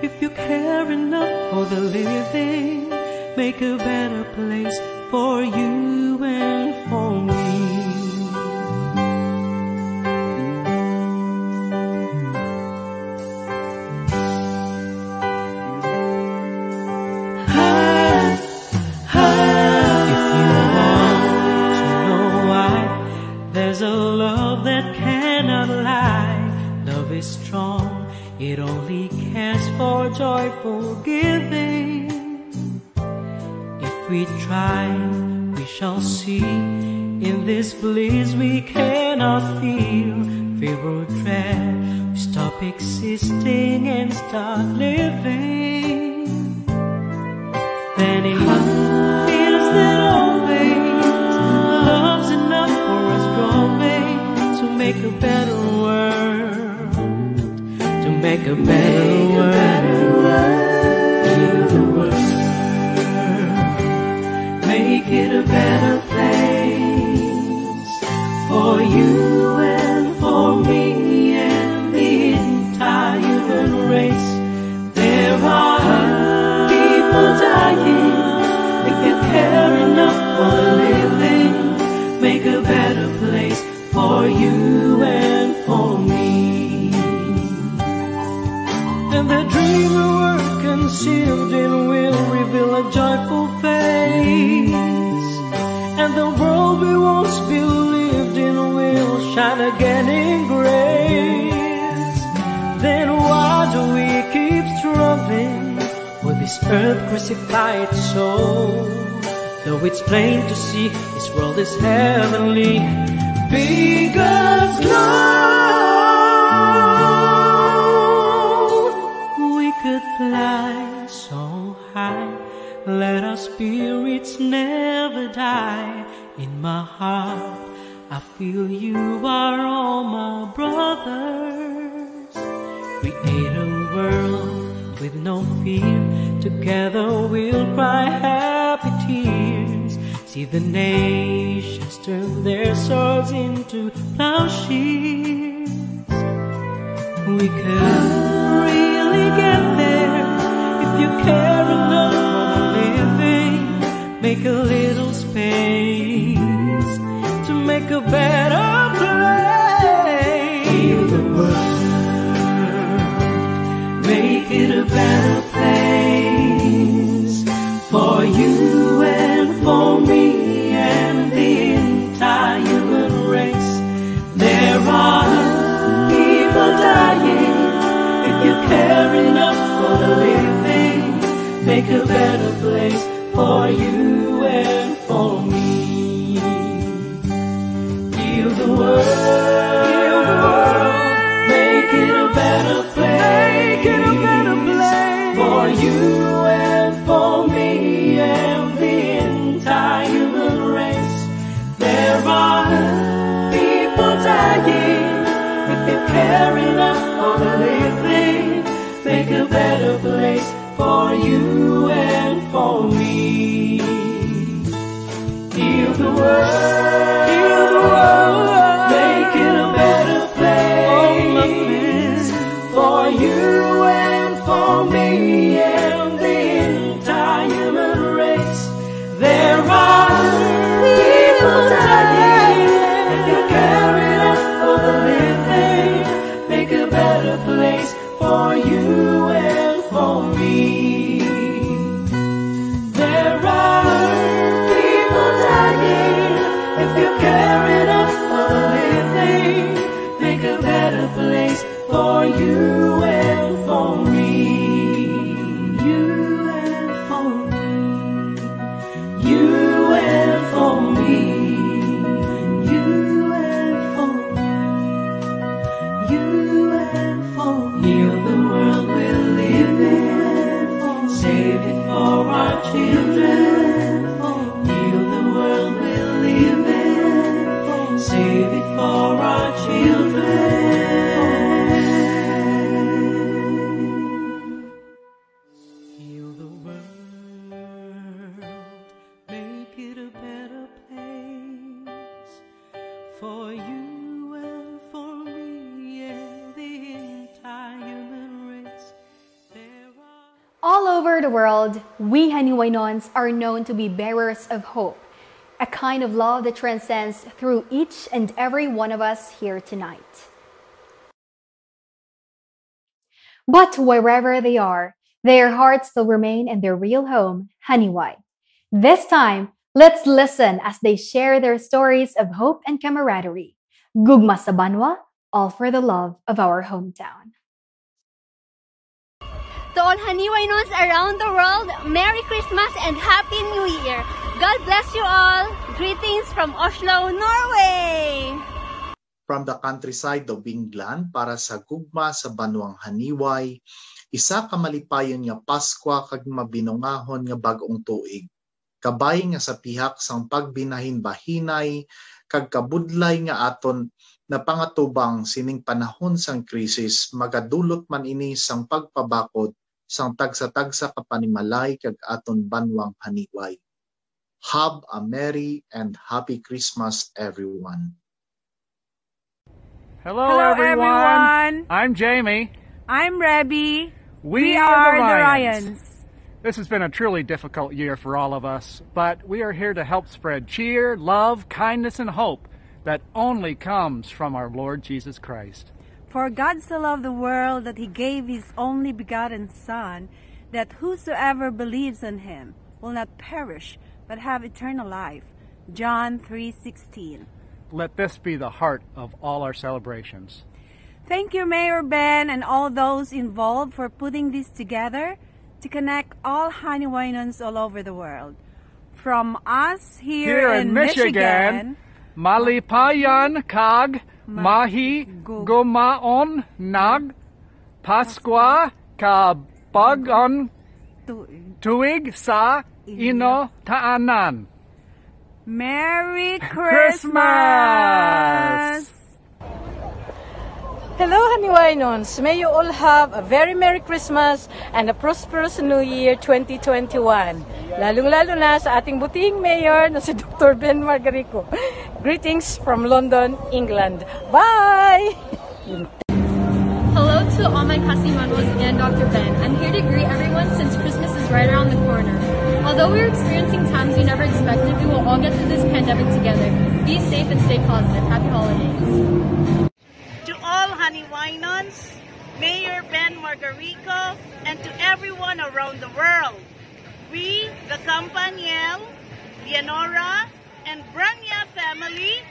If you care enough for the living, make a better place for you and for me. If you want to know why, there's a love that cannot lie. Love is strong, it only cares for joyful giving. If we try, we shall see. In this bliss we cannot feel fear or dread. We stop existing and start living. Then it feels that always love's enough for us growing to make a better world, to make a better world. Heal the world, make it a better make a better place for you and for me. And the dream we were concealed in will reveal a joyful face, and the world we once believed in will shine again in grace. Then why do we keep struggling with this earth crucified soul? Though it's plain to see this world is heavenly, be God's love. We could fly so high, let our spirits never die. In my heart, I feel you are all my brothers. Create a world with no fear, together we'll cry happy tears. See the nations turn their swords into plowshares. We could really get there if you care enough for the living. Make a little space to make a better place. Heal the world, make it a better place for you and for me and the entire human race. There are people dying. If you care enough for the living, make a better place for you and for me. Heal the world, make it a better place, for you and for me and the entire human race. There are people dying. If you care enough for the living, make a better place for you and for me. Heal the world, make it a better place for you and for me and the entire human race. There are people dying. If you care enough for the living, make a better place for you and for me. There are people dying. If you care enough for the living, make a better place for you and for me. You and for me. You and for me. You and for me. You and for me. Heal the world we live in. Save it for our children. Heal the world we live in. Save it for our children. Heal the world, make it a better place for you and for me and the entire human race. All over the world, we Haniwainons are known to be bearers of hope, a kind of love that transcends through each and every one of us here tonight. But wherever they are, their hearts still remain in their real home, Haniway. This time, let's listen as they share their stories of hope and camaraderie. Gugma sa Banwa, all for the love of our hometown. To all Haniwainons around the world, Merry Christmas and Happy New Year! God bless you all! Greetings from Oslo, Norway! From the countryside of England, para sa Gugma sa Banwang Haniway, isa ka malipayon nga Paskwa kag mabinungahon nga bag-ong tuig. Kabay nga sa pihak sang pagbinahin-bahinay kag kabudlay nga aton na pangatubang sining panahon sang krisis, magadulot man ini sang pagpabakod sang tagsa-tagsa kapanimalay kag aton banwang Haniway. Have a Merry and Happy Christmas, everyone. Hello everyone. I'm Jamie. I'm Rebby. We are the Ryans. This has been a truly difficult year for all of us, but we are here to help spread cheer, love, kindness, and hope that only comes from our Lord Jesus Christ. For God so loved the world that he gave his only begotten Son, that whosoever believes in him will not perish, but have eternal life. John 3:16. Let this be the heart of all our celebrations. Thank you, Mayor Ben, and all those involved for putting this together to connect all Haniwainons all over the world. From us here in Michigan, malipayan kag mahi gumaon nag Paskwa ka pag-on tuig sa ino taanan. Merry Christmas! Hello, Haniwainons! May you all have a very Merry Christmas and a prosperous New Year 2021. Lalong-lalo na sa ating butihing mayor na si Dr. Ben Margarico. Greetings from London, England. Bye! Hello to all my Kasimanos and Dr. Ben. I'm here to greet everyone since Christmas is right around the corner. Although we're experiencing times we never expected, we will all get through this pandemic together. Be safe and stay positive. Happy holidays. To all Haniwainons, Mayor Ben Margarico, and to everyone around the world, we, the Campaniel, Leonora, and Branya family,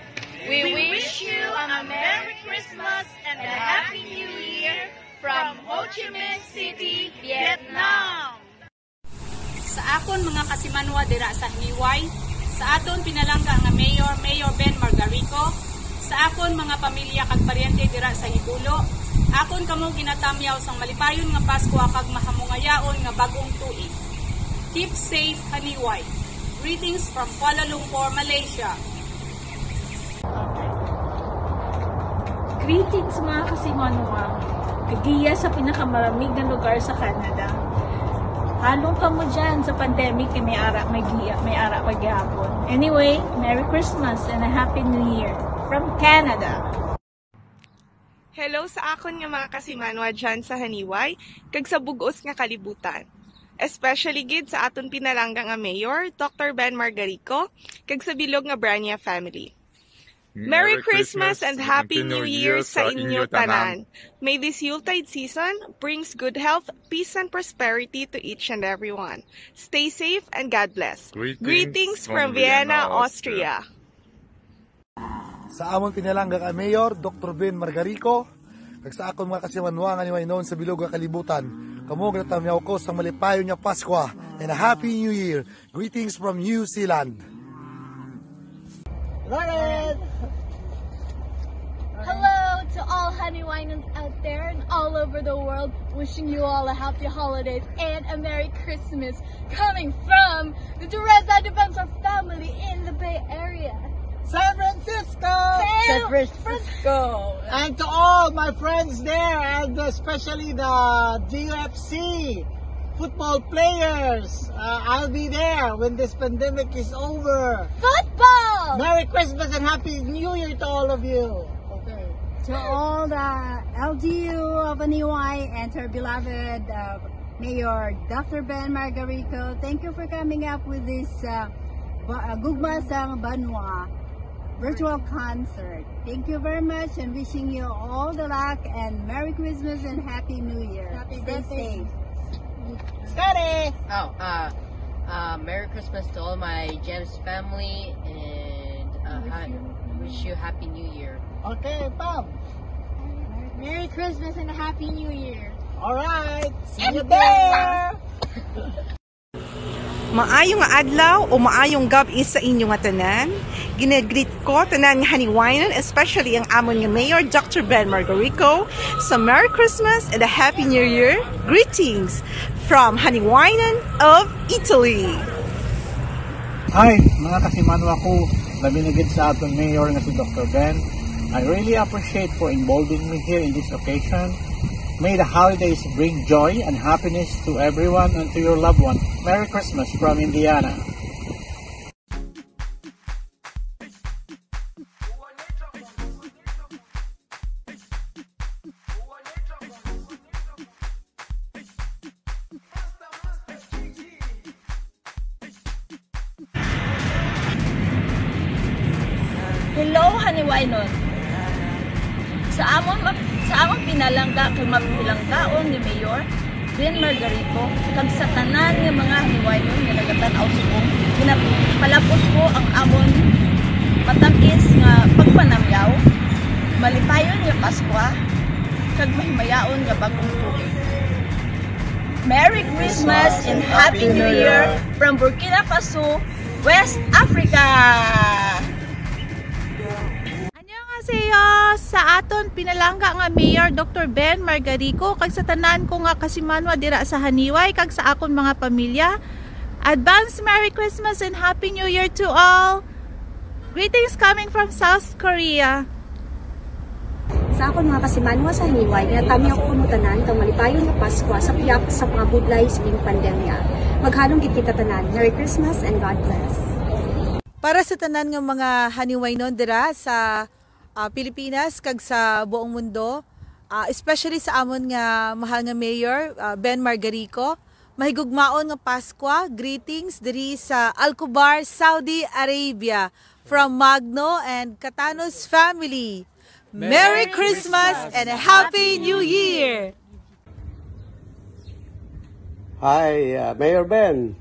we wish you a Merry Christmas and a Happy New Year from Ho Chi Minh City, Vietnam. Sa akon mga kasimanwa dira sa Haniway, sa aton pinalangga nga Mayor Ben Margarico, sa akon mga pamilya kag paryente dira sa Hibulo, akon kamo ginatamyaw sang malipayon nga Pasko kag mahamungayaon nga bagong tuig. Keep safe, Haniway. Greetings from Kuala Lumpur, Malaysia. Greetings mga kasimanwa. Kagiya sa pinakamalamig na lugar sa Canada. Halong ka mo dyan sa pandemic kay may ara pagyapon. Anyway, Merry Christmas and a Happy New Year from Canada. Hello sa akon nga mga kasimanwa dyan sa Haniway, kag sa bugos nga kalibutan. Especially gid sa aton pinalangga nga Mayor, Dr. Ben Margarico, kag sa bilog nga Branya family. Merry Christmas and Happy New Year sa inyo tanan. May this Yuletide season brings good health, peace, and prosperity to each and everyone. Stay safe and God bless. Greetings from Vienna, Austria. Sa amon pinalangga ka Mayor, Dr. Ben Margarico, kag sa akon mga kasimanwa nga niwainon sa bilog nga kalibutan, kamo ginatamyaw ko sa malipayon nga Pasko and a Happy New Year. Greetings from New Zealand. Hello to all Haniwainons out there and all over the world. Wishing you all a happy holidays and a Merry Christmas. Coming from the Teresa Defensor family in the Bay Area. San Francisco! San Francisco! And to all my friends there, and especially the UFC football players, I'll be there when this pandemic is over. Football! Merry Christmas and Happy New Year to all of you. Okay. To all the LGU of Haniway and to our beloved Mayor Dr. Ben Margarico, thank you for coming up with this Gugma Sang Banwa virtual concert. Thank you very much and wishing you all the luck and Merry Christmas and Happy New Year. Stay safe. Scotty! Merry Christmas to all my Gems family and wish you Happy New Year. Okay, Bob. Merry Christmas and a Happy New Year. Alright, see you there! Maayong nga adlaw o maayong gabi sa inyo nga tanan. Ginagreet ko tanan nga Haniwainon, especially ang amon nga Mayor Dr. Ben Margarico sa Merry Christmas and a Happy New Year. Greetings from Haniwainon of Italy. Hi mga kasimanwa ko, labi na gid sa aton Mayor nga si Dr. Ben. I really appreciate for involving me here in this occasion. May the holidays bring joy and happiness to everyone and to your loved one. Merry Christmas from Indiana. Hello, Haniwaynon. Sa amon pinalangga kay mapilang taon ni Mayor Ben Margarico, kag sa tanan nga mga Haniwaynon nga nagatan-aw subong, palapos ko ang amon matakis nga pagpanamyaw, malipayon nga Paskwa, kag mahimayaon nga bagong tuig. Merry Christmas and Happy New Year from Burkina Faso, West Africa! Annyeonghaseyo! Sa aton pinalangga nga Mayor Dr. Ben Margarico, kag sa tanan ko nga kasimanwa dira sa Haniway, kag sa akon mga pamilya, advance Merry Christmas and Happy New Year to all! Greetings coming from South Korea. Sa akong mga kasimanwa sa Haniway, natami ako kumutanan kang malipayon nga Paskwa sa piyak sa pangabudlay sa pandemya. Maghalong gid kita tanan. Merry Christmas and God bless. Para sa tanan nga mga Haniwaynon dira sa Pilipinas kag sa buong mundo, especially sa amon nga mahal nga Mayor Ben Margarico, mahigugmaon nga Paskwa, greetings diri sa Al-Kubar, Saudi Arabia from Magno and Katanos family. Merry Christmas and a Happy New Year! Hi, Mayor Ben.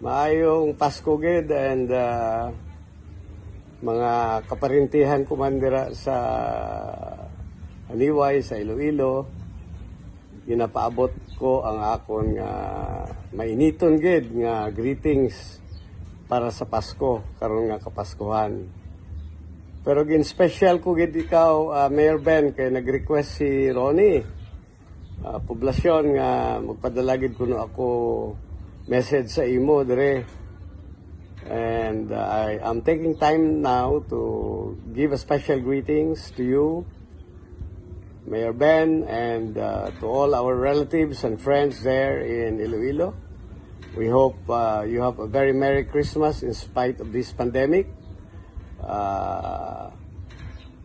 Maayong Pasko gid and mga kaparintihan ko man dira sa Haniway, sa Iloilo. Ginapaabot ko ang akon nga mainiton gid nga greetings para sa Pasko, karon nga Kapaskuhan. Pero gin special ko gid ikaw, Mayor Ben, kay nag-request si Ronnie. Poblasyon nga magpadala gid kuno ako message sa imo dire. And I am taking time now to give a special greetings to you, Mayor Ben, and to all our relatives and friends there in Iloilo. We hope you have a very Merry Christmas in spite of this pandemic.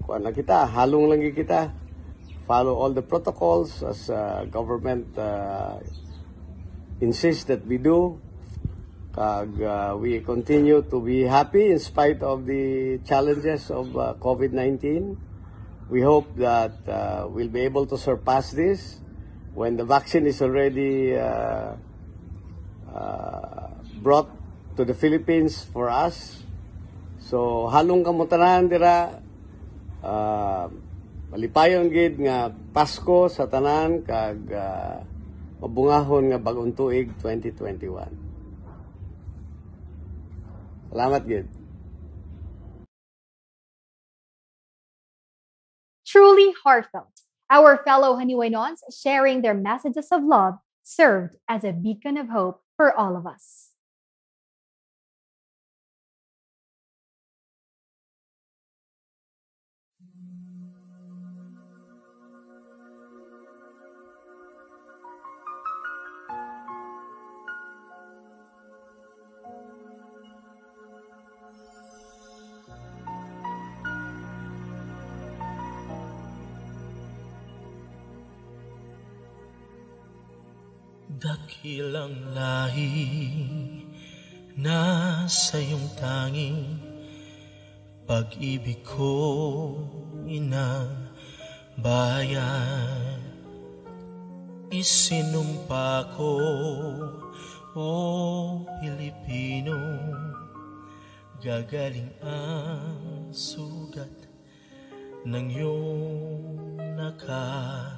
Kuan lang kita, halong lang kita. Follow all the protocols as government insists that we do. Kag we continue to be happy in spite of the challenges of COVID-19. We hope that we'll be able to surpass this when the vaccine is already brought to the Philippines for us. So halong kamutanan dira, malipayon gid nga Pasko sa tanan kag mabungahon nga bagong tuig 2021. Salamat gid. Truly heartfelt. Our fellow Haniwaynons sharing their messages of love served as a beacon of hope for all of us. Dakilang lahi na sa iyong tanging pag-ibig ko inabayan. Isinumpa ko, o Pilipino, gagaling ang sugat ng iyong nakaraan.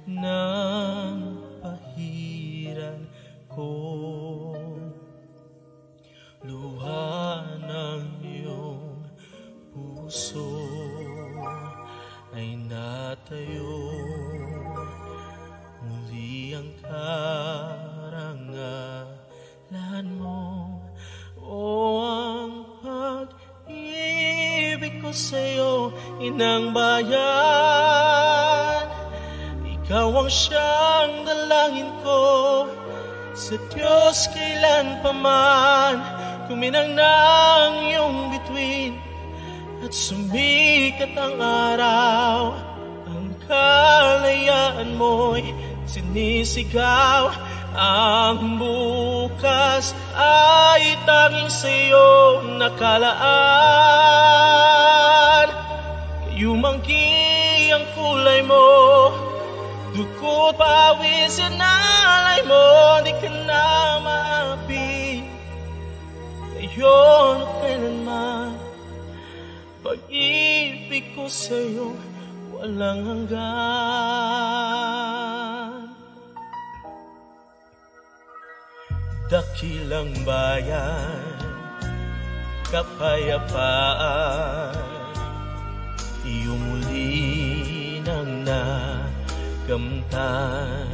Nang pahiran ko luha ng iyong puso ay natayo muli ang karangalan mo, o ang pag-ibig ko sa'yo, inang bayan. Ikaw ang siyang dalangin ko sa Diyos kailan pa man. Kuminang ng iyong bituin at sumikat ang araw. Ang kalayaan mo'y sinisigaw Ang bukas ay tanging sa'yo nakalaan. Yumangki ang kulay mo, dugo't pawis at alay mo, di ka na maapi. Ngayon o kailanman, pag-ibig ko sa'yo walang hanggan. Dakilang bayan, kapayapaan, iyong muli nang nakamtan.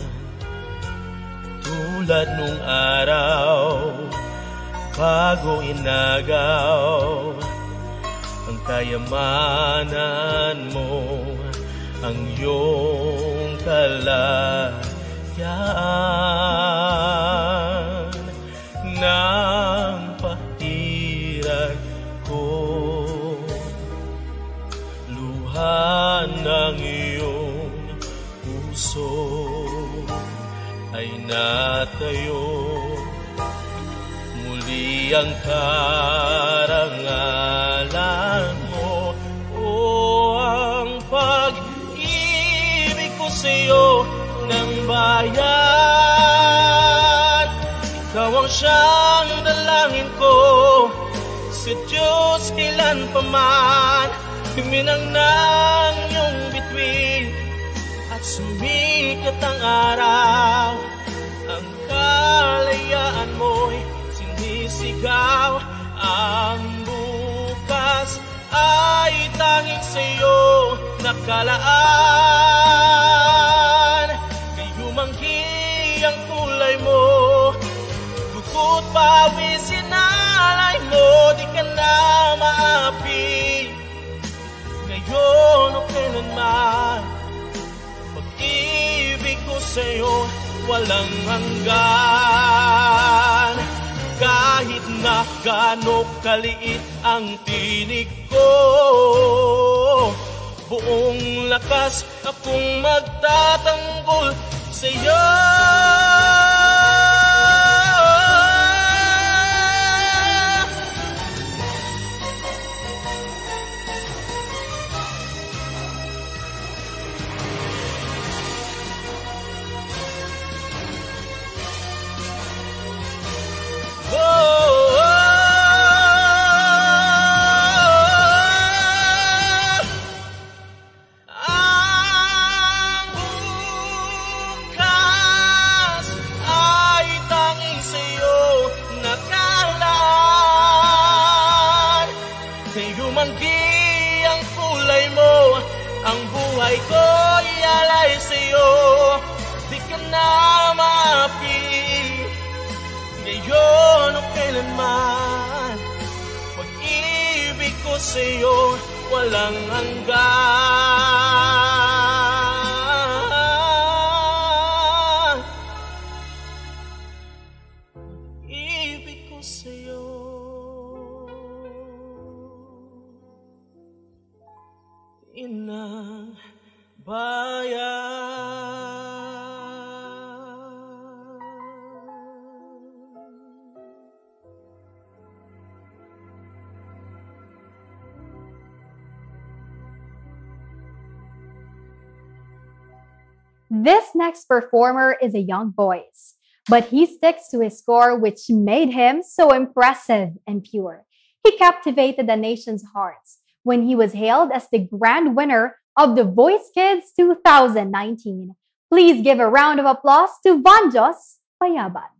Tulad nung araw, bago inagaw, ang kayamanan mo, ang iyong kalayaan. Nang pahiran ko, luha ng iyong puso ay natayo. Muli ang karangalan mo, o ang pag-ibig ko sa'yo ng bayan. Ikaw ang siyang dalangin ko sa Diyos kailan pa man. Huminang ng iyong bituin at sumikat ang araw. Ang kalayaan mo'y sinisigaw. Ang bukas ay tanging sa'yo nakalaan. Kayumangki ang kulay mo, dugo't pawis inalay mo, di ka na maapi. Ngayon o kailanman, pag-ibig ko sa'yo walang hanggan. Kahit na gaano kaliit ang tinig ko, buong lakas akong magtatanggol sa'yo. Ang buhay ko ialay sa'yo, di ka na maapi. Ngayon o kailanman, pag-ibig ko sa'yo walang hanggan. Pag-ibig ko sa'yo inang bayan. This next performer is a young voice, but he sticks to his core, which made him so impressive and pure. He captivated the nation's hearts when he was hailed as the grand winner of The Voice Kids 2019. Please give a round of applause to Vanjos Payaban.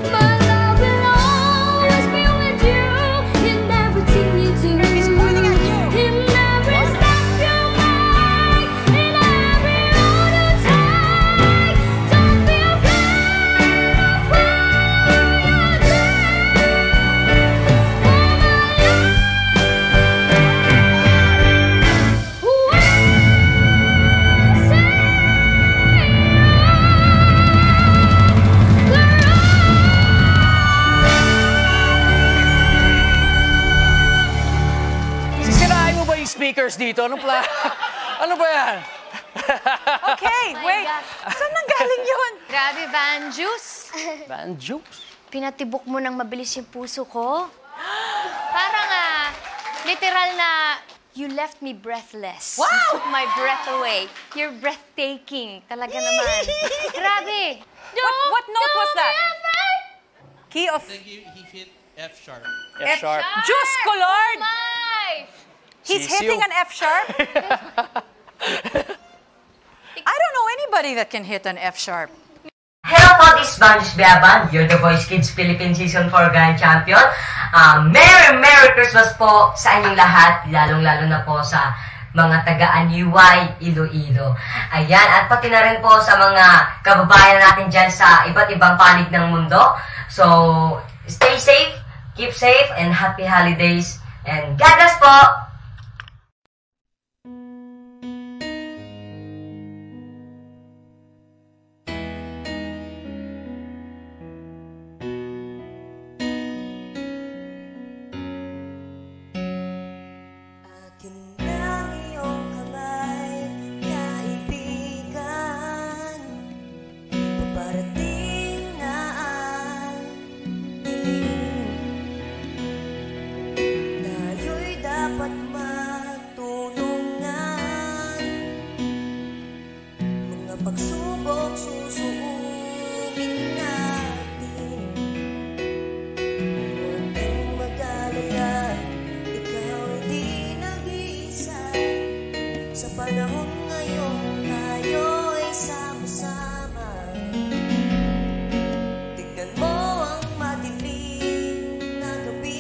My love will always speakers dito. Ano ba yan? Okay, wait. Saan nanggaling yun? Grabe, Van Juice. Van Juice? Pinatibok mo ng mabilis yung puso ko. Parang, literal na, you left me breathless. Wow! You took my breath away. You're breathtaking. Talaga naman. Grabe. What note was that? Key of... I think he hit F sharp. F sharp. Diyos ko, Lord! He's Sisiw. hitting an F sharp? I don't know anybody that can hit an F sharp. Hello po, this is Banjus Biaban. You're the Voice Kids Philippine Season 4 Grand Champion. Merry Christmas po sa inyong lahat, lalong-lalo na po sa mga taga-Aniway, Iloilo. Ayan, at pati na rin po sa mga kababayan natin dyan sa iba't ibang panig ng mundo. So, stay safe, keep safe, and happy holidays. And God bless po! Pagsubok susuumin natin. Huwag kang mag-alala, ikaw hindi nag-iisa. Sa panahon ngayon tayo'y sama-sama. Tignan mo ang madilim na gabi,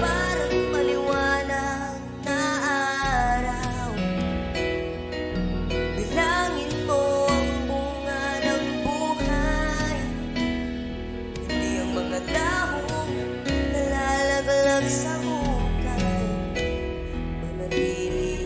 parang maliwanag na araw. Bilangin mo ang bunga ng buhay, hindi ang mga dahong nalalaglag sa hukay. Manatili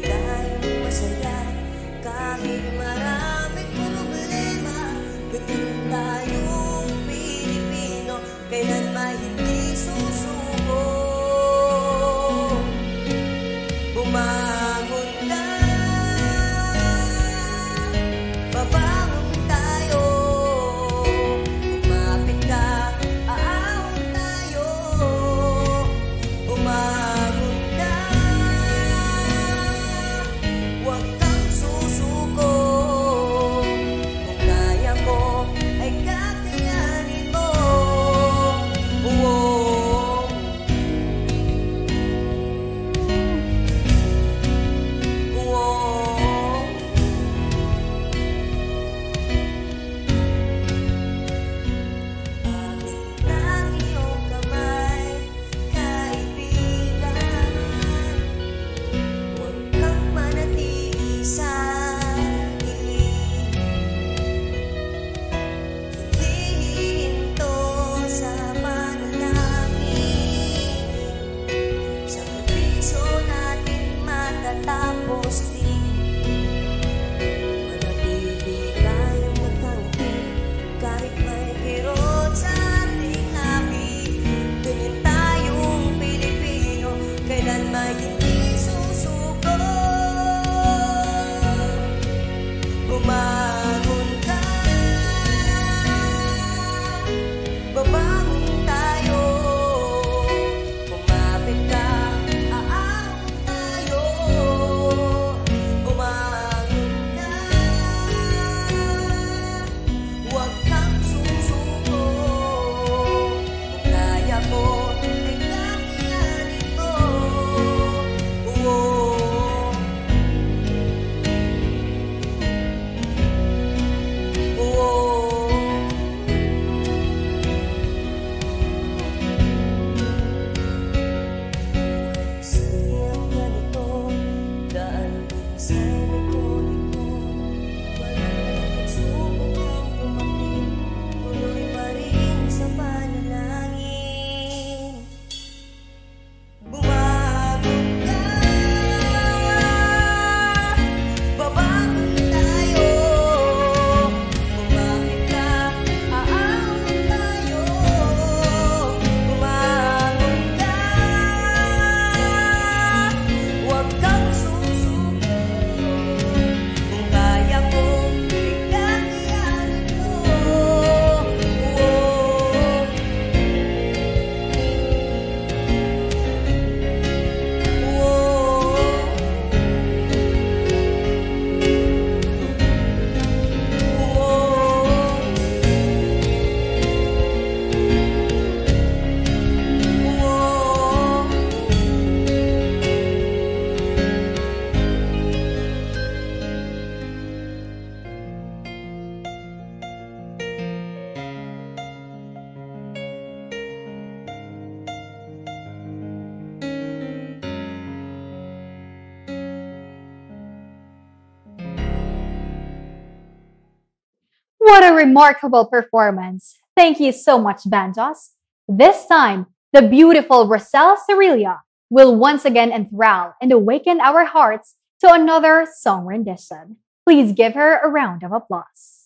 remarkable performance. Thank you so much, Banjos. This time, the beautiful Rosel Cerilia will once again enthrall and awaken our hearts to another song rendition. Please give her a round of applause.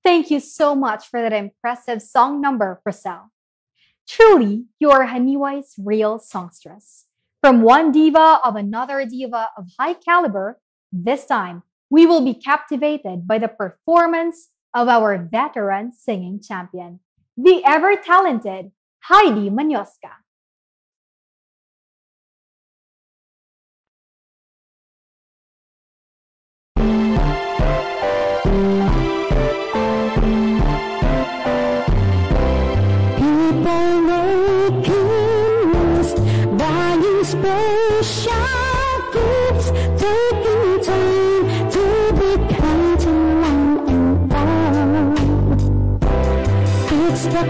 Thank you so much for that impressive song number, Rosel. Truly, you are Haniwai's real songstress. From one diva of another diva of high caliber, this time we will be captivated by the performance of our veteran singing champion, the ever-talented Heidi Manioska. It's the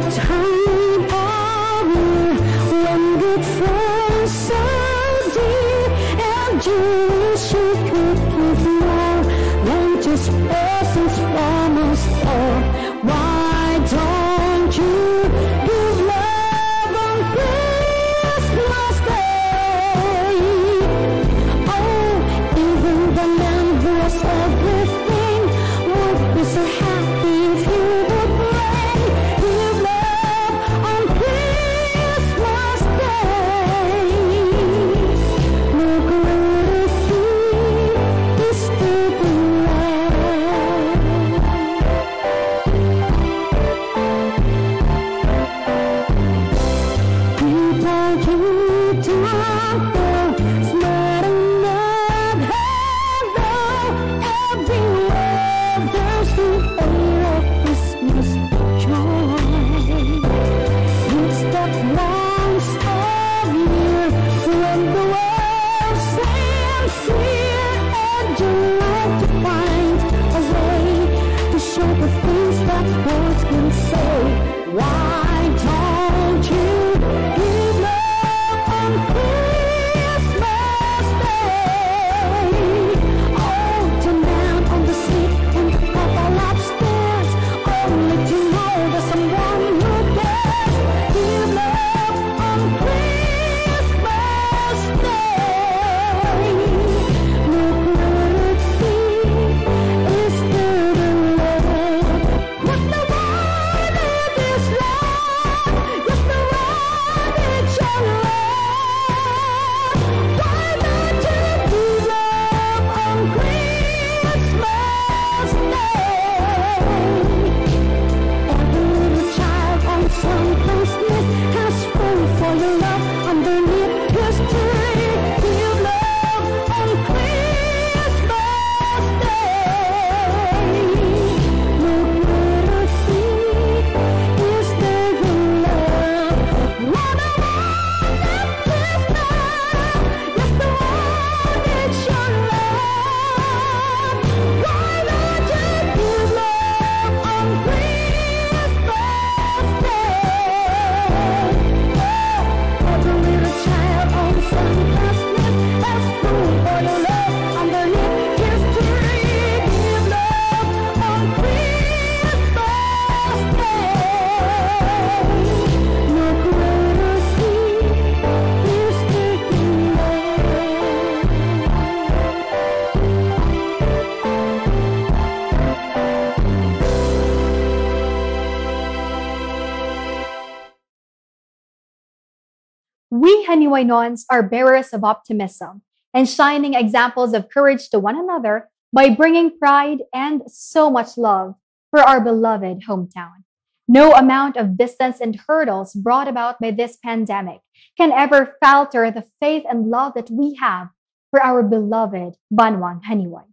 We Haniwaynons are bearers of optimism and shining examples of courage to one another by bringing pride and so much love for our beloved hometown. No amount of distance and hurdles brought about by this pandemic can ever falter the faith and love that we have for our beloved Banwang Haniway.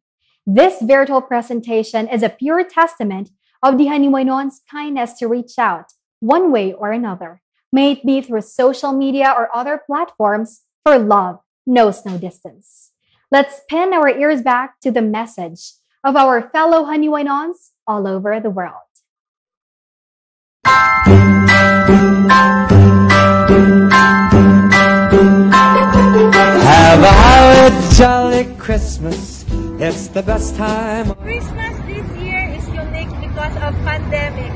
This virtual presentation is a pure testament of the Haniwaynons' kindness to reach out one way or another, may it be through social media or other platforms, for love knows no distance. Let's pin our ears back to the message of our fellow Haniwaynons all over the world. Have a holly jolly Christmas. It's the best time. Christmas this year is unique because of pandemic.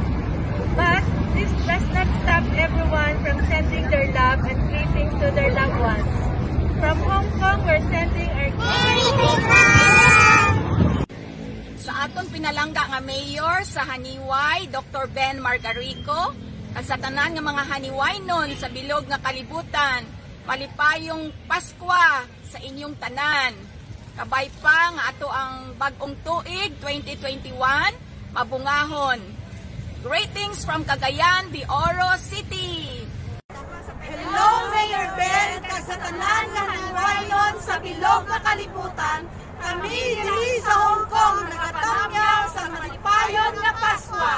But this does not stop everyone from sending their love and greetings to their loved ones. From Hong Kong, we're sending our sa aton pinalangga nga mayor sa Haniway, Dr. Ben Margarico, at sa tanan nga mga Haniwaynon sa bilog nga kalibutan, malipayong Paskwa sa inyong tanan. Kabay pa nga ato ang bagong tuig 2021, mabungahon. Greetings from Cagayan de Oro City. Hello, Mayor Ben, kag sa tanan nga Haniwaynon sa bilog nga kalibutan. Kami diri sa Hong Kong nagatamyaw sa malipayon nga Paskwa.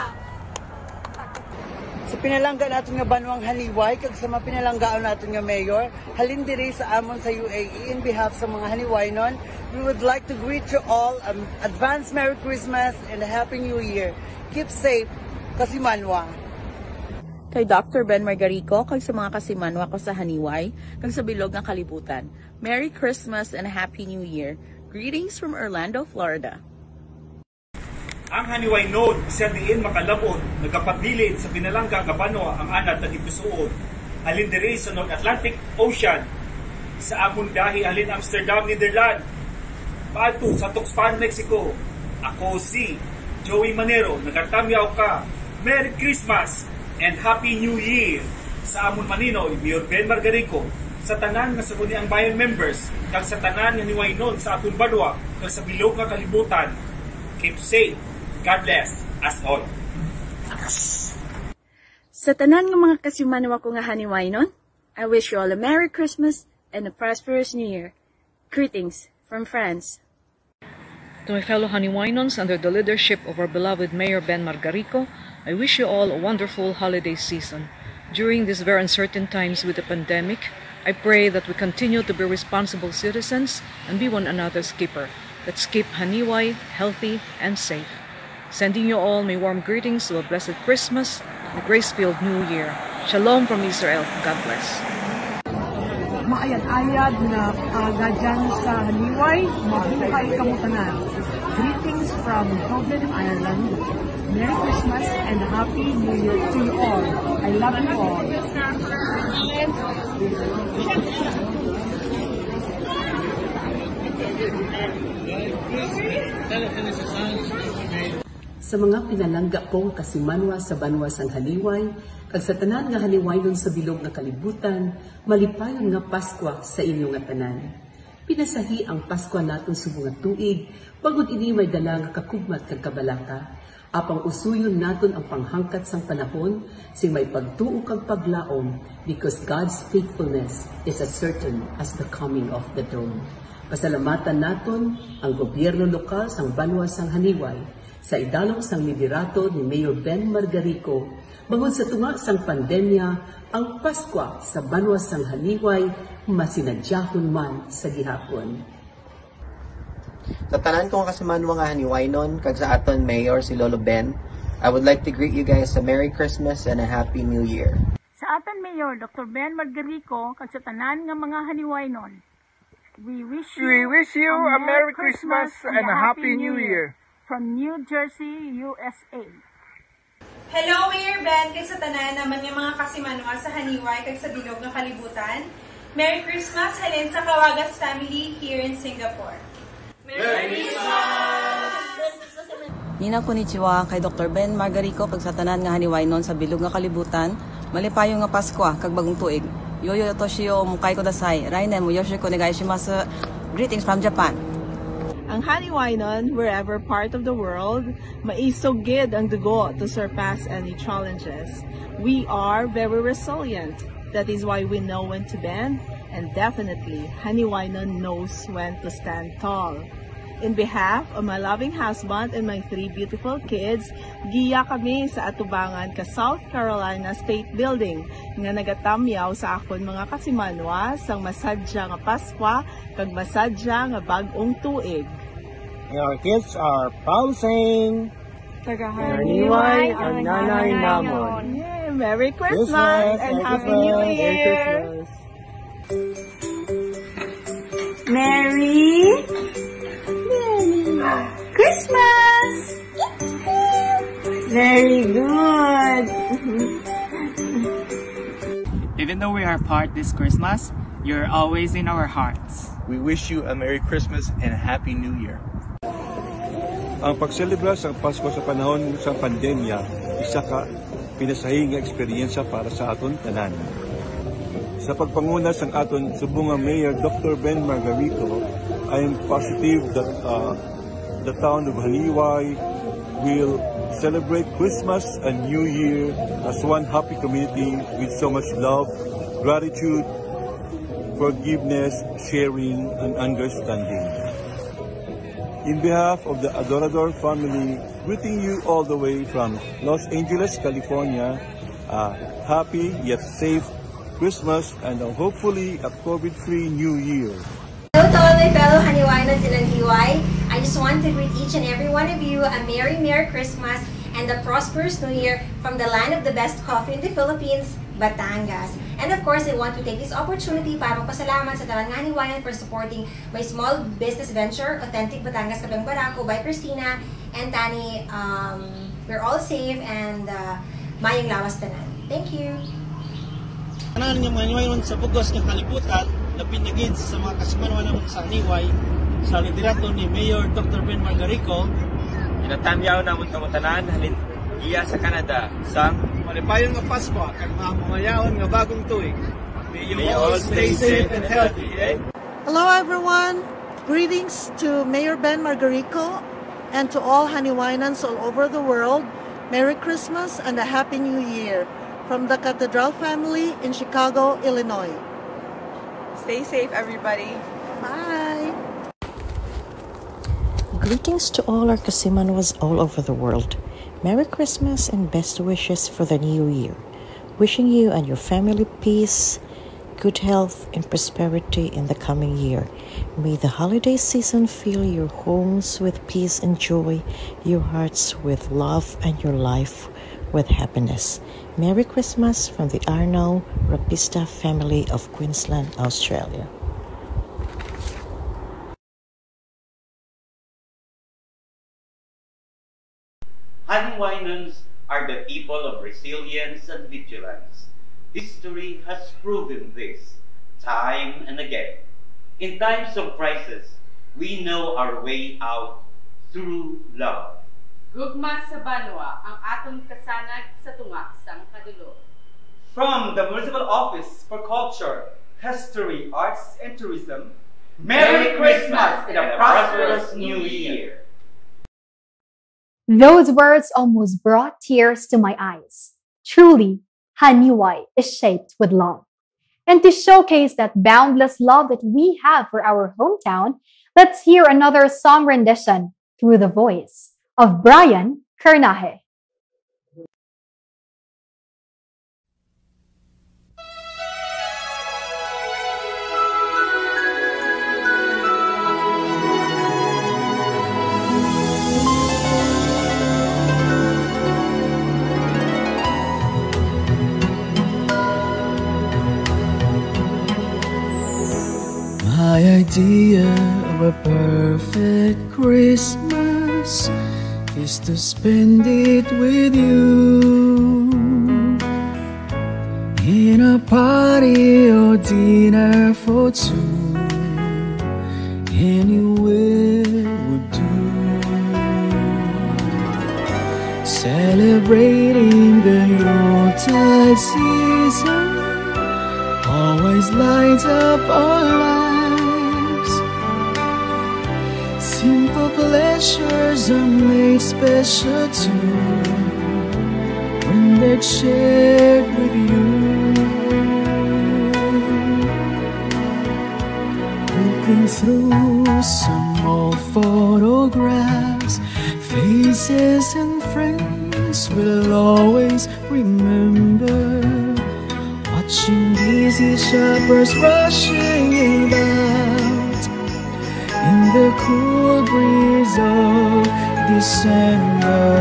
Sa pinalangga natin nga Banwang Haniway, kag sa mga pinalanggaan natin nga Mayor, halin diri sa amon sa UAE, in behalf sa mga Haniwaynon, we would like to greet you all advance Merry Christmas and a Happy New Year. Keep safe, Kasimanwa. kay Dr. Ben Margarico, kag sa mga kasimanwa ko sa Haniway, kag sa bilog nga kalibutan. Merry Christmas and Happy New Year. Greetings from Orlando, Florida. Ang Haniway Node, isa diin makalabot, nagkapabilid sa Pinalangga, Cabanwa, ang anad na ipisuod. Halin diri sa North Atlantic Ocean, sa among dahi halin Amsterdam, Netherlands, paadto sa Tuxpan, Mexico. Ako si Joey Manero, nagatamyaw ka. Merry Christmas and Happy New Year sa amon maninoy, Mayor Ben Margarico, sa tanan nga Sangguniang Bayan members, kag sa tanan nga Haniway Node sa atong Badwa, kag sa bilog nga kalibutan. Keep safe. God bless us all. Sa tanan ng mga kasimanwa ko nga Haniwaynon, I wish you all a Merry Christmas and a prosperous New Year. Greetings from France. To my fellow Haniwaynons, under the leadership of our beloved Mayor Ben Margarico, I wish you all a wonderful holiday season. During these very uncertain times with the pandemic, I pray that we continue to be responsible citizens and be one another's keeper. Let's keep Haniway healthy and safe. Sending you all my warm greetings to a blessed Christmas and a grace-filled New Year. Shalom from Israel. God bless. Maayad-ayad na gadyan sa Haniway, mabuhay kamutanan. Greetings from Dublin, Ireland. Merry Christmas and Happy New Year to you all. I love you all. Sa mga pinalangga kong kasimanwa sa banwa sang Haniway, kag sa tanan nga Haniwaynon sa bilog nga kalibutan, malipayon nga Pasko sa inyo nga tanan. Pinasahi ang Pasko naton sa mga tuig, bagod ini may dala nga kakugmat kag kabalaka, apang usuyon naton ang panghangkat sang panahon, sing may pagtuo kag paglaom, because God's faithfulness is as certain as the coming of the dawn. Pasalamatan naton ang gobyerno lokal sang banwa sang Haniway, sa idalong sang liderato ni Mayor Ben Margarico, bangod sa tunga sang pandemya, ang Pasko sa banwa sang Haniway masinadyahon man sa gihapon. Sa tanan kong kasimanwa nga Haniwaynon, kag sa aton Mayor si Lolo Ben, I would like to greet you guys a Merry Christmas and a Happy New Year. Sa aton Mayor Dr. Ben Margarico, kag sa tanan nga mga Haniwaynon, we wish you a Merry Christmas and a Happy New Year. From New Jersey, USA. Hello, Mayor Ben, kay sa tanan naman yung mga kasimanwa sa Haniway kag sa bilog ng kalibutan. Merry Christmas, halin sa Kawagas family here in Singapore. Merry Christmas! Nina konnichiwa kay Dr. Ben Margarico kag sa tanan nga Haniwaynon sa bilog nga kalibutan. Malipayo nga Pasko kag bagong tuig. Yoyo Toshio mukai kodasai. Rainen mo yoshiko onegaishimasu. Greetings from Japan. Ang Haniwaynon, wherever part of the world, maisogid ang dugo to surpass any challenges. We are very resilient. That is why we know when to bend, and definitely, Haniwaynon knows when to stand tall. In behalf of my loving husband and my 3 beautiful kids, giya kami sa atubangan ka South Carolina State Building nga nagatamyaw sa akon mga kasimanwa sang masadya nga Pasko kag masadya nga bag-ong tuig. And our kids are proud saying, Haniway ang nanay namon. Yeah, Merry Christmas and Happy New Year! Merry Christmas! Very good! Even though we are apart this Christmas, you're always in our hearts. We wish you a Merry Christmas and a Happy New Year. Ang pagselebra sa Pasko sa panahon sa pandemya, isa ka pinasahing eksperyensya para sa aton tanan. Sa pagpanguna sang aton subong Mayor Dr. Ben Margarico, I am positive that the town of Haniway will celebrate Christmas and New Year as one happy community with so much love, gratitude, forgiveness, sharing, and understanding. In behalf of the Adorador family, greeting you all the way from Los Angeles, California, happy yet safe Christmas and hopefully a COVID-free New Year. Hello to all my fellow Haniwaynons in Haniway. I just want to greet each and every one of you a Merry Christmas and a prosperous New Year from the land of the best coffee in the Philippines, Batangas. And of course, I want to take this opportunity para magpasalamat sa tanan nga haniwayan for supporting my small business venture, Authentic Batangas Kabang Barako by Christina and Tani. We're all safe and mayang lawas tanan. Thank you. Tanan nga mga haniwayon sa bugos ng kalibutan na pinagid sa mga kasimanwan naman sa haniway sa liderato ni Mayor Dr. Ben Margarico. Inatamyaw na mong kamutanan halin iya sa Canada sang malipayon nga Pasko kag mga mayaon nga bagong tuig. May you all stay safe and healthy. Hello everyone. Greetings to Mayor Ben Margarico and to all Haniwainans all over the world. Merry Christmas and a Happy New Year from the Cathedral family in Chicago, Illinois. Stay safe, everybody. Bye. Greetings to all our Kasimanwas all over the world. Merry Christmas and best wishes for the new year. Wishing you and your family peace, good health, and prosperity in the coming year. May the holiday season fill your homes with peace and joy, your hearts with love, and your life with happiness. Merry Christmas from the Arnau Rapista family of Queensland, Australia. Haniwainans are the people of resilience and vigilance. History has proven this time and again. In times of crisis, we know our way out through love. Gugma sa banwa ang atong kasanag sa tunga sang kadulo. From the Municipal Office for Culture, History, Arts, and Tourism, Merry Christmas and a prosperous New Year! Those words almost brought tears to my eyes. Truly, Haniway is shaped with love. And to showcase that boundless love that we have for our hometown, let's hear another song rendition through the voice of Brian Kernahe. My idea of a perfect Christmas is to spend it with you in a party or dinner for two. Anywhere would do. Celebrating the Yuletide season always lights up our lives. Simple pleasures are made special too when they're shared with you. Looking through some old photographs, faces and friends will always remember. Watching busy shoppers rushing about in the cool breeze of December,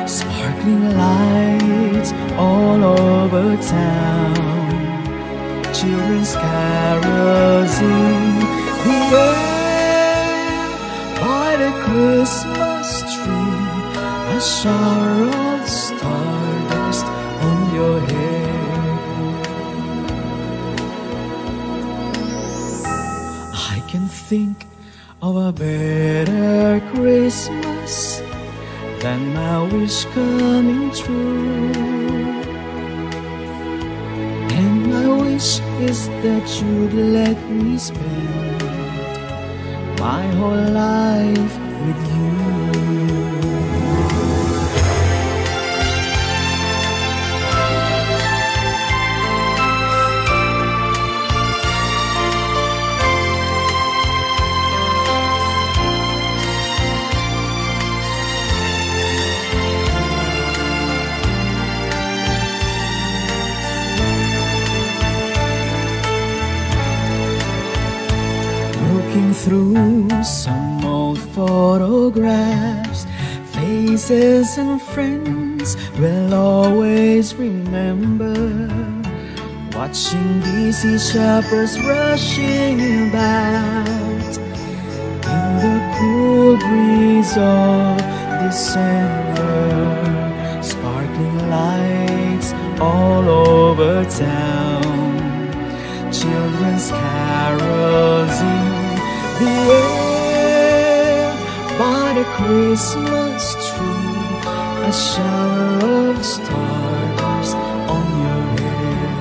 sparkling lights all over town, children's carols in the air. By the Christmas tree, a shower of stardust on your hair. I can think of a better Christmas than my wish coming true. And my wish is that you'd let me spend my whole life with you. Through some old photographs, Faces and friends will always remember, watching busy shoppers rushing about in the cool breeze of December. Sparkling lights all over town, children's carols in the air. By the Christmas tree, a shower of stars on your head.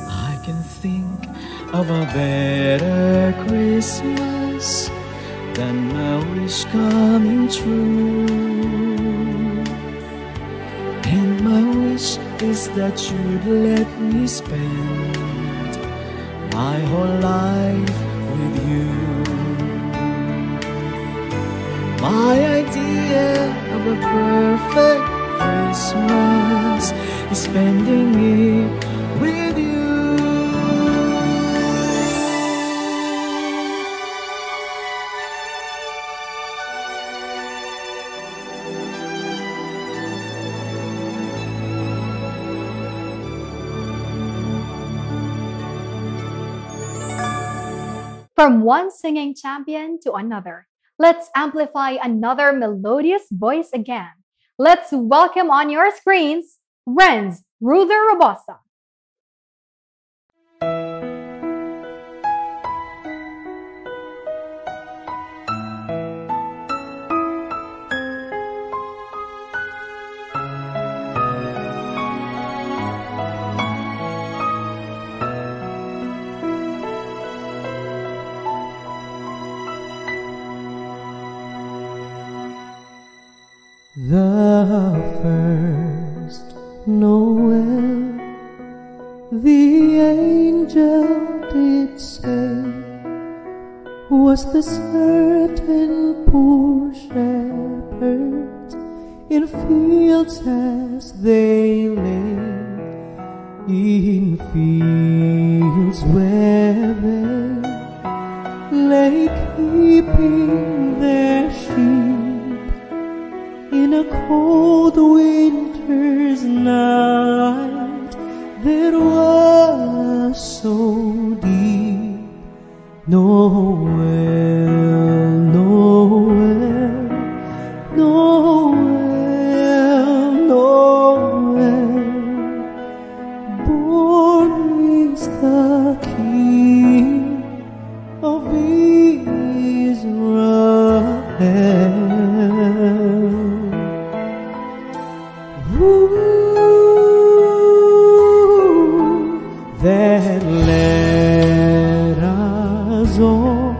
I can think of a better Christmas than my wish coming true. And my wish is that you'd let me spend my whole life with you. My idea of a perfect Christmas is spending it with you. From one singing champion to another, let's amplify another melodious voice again. Let's welcome on your screens, Renz Ruther Robosa. The first Noel, the angel did say, was the certain poor shepherds in fields as they lay, in fields where they lay keeping their sheep. In a cold winter's night that was so deep, Noel, Noel, Noel, Noel, born is the King of Israel. Then let us all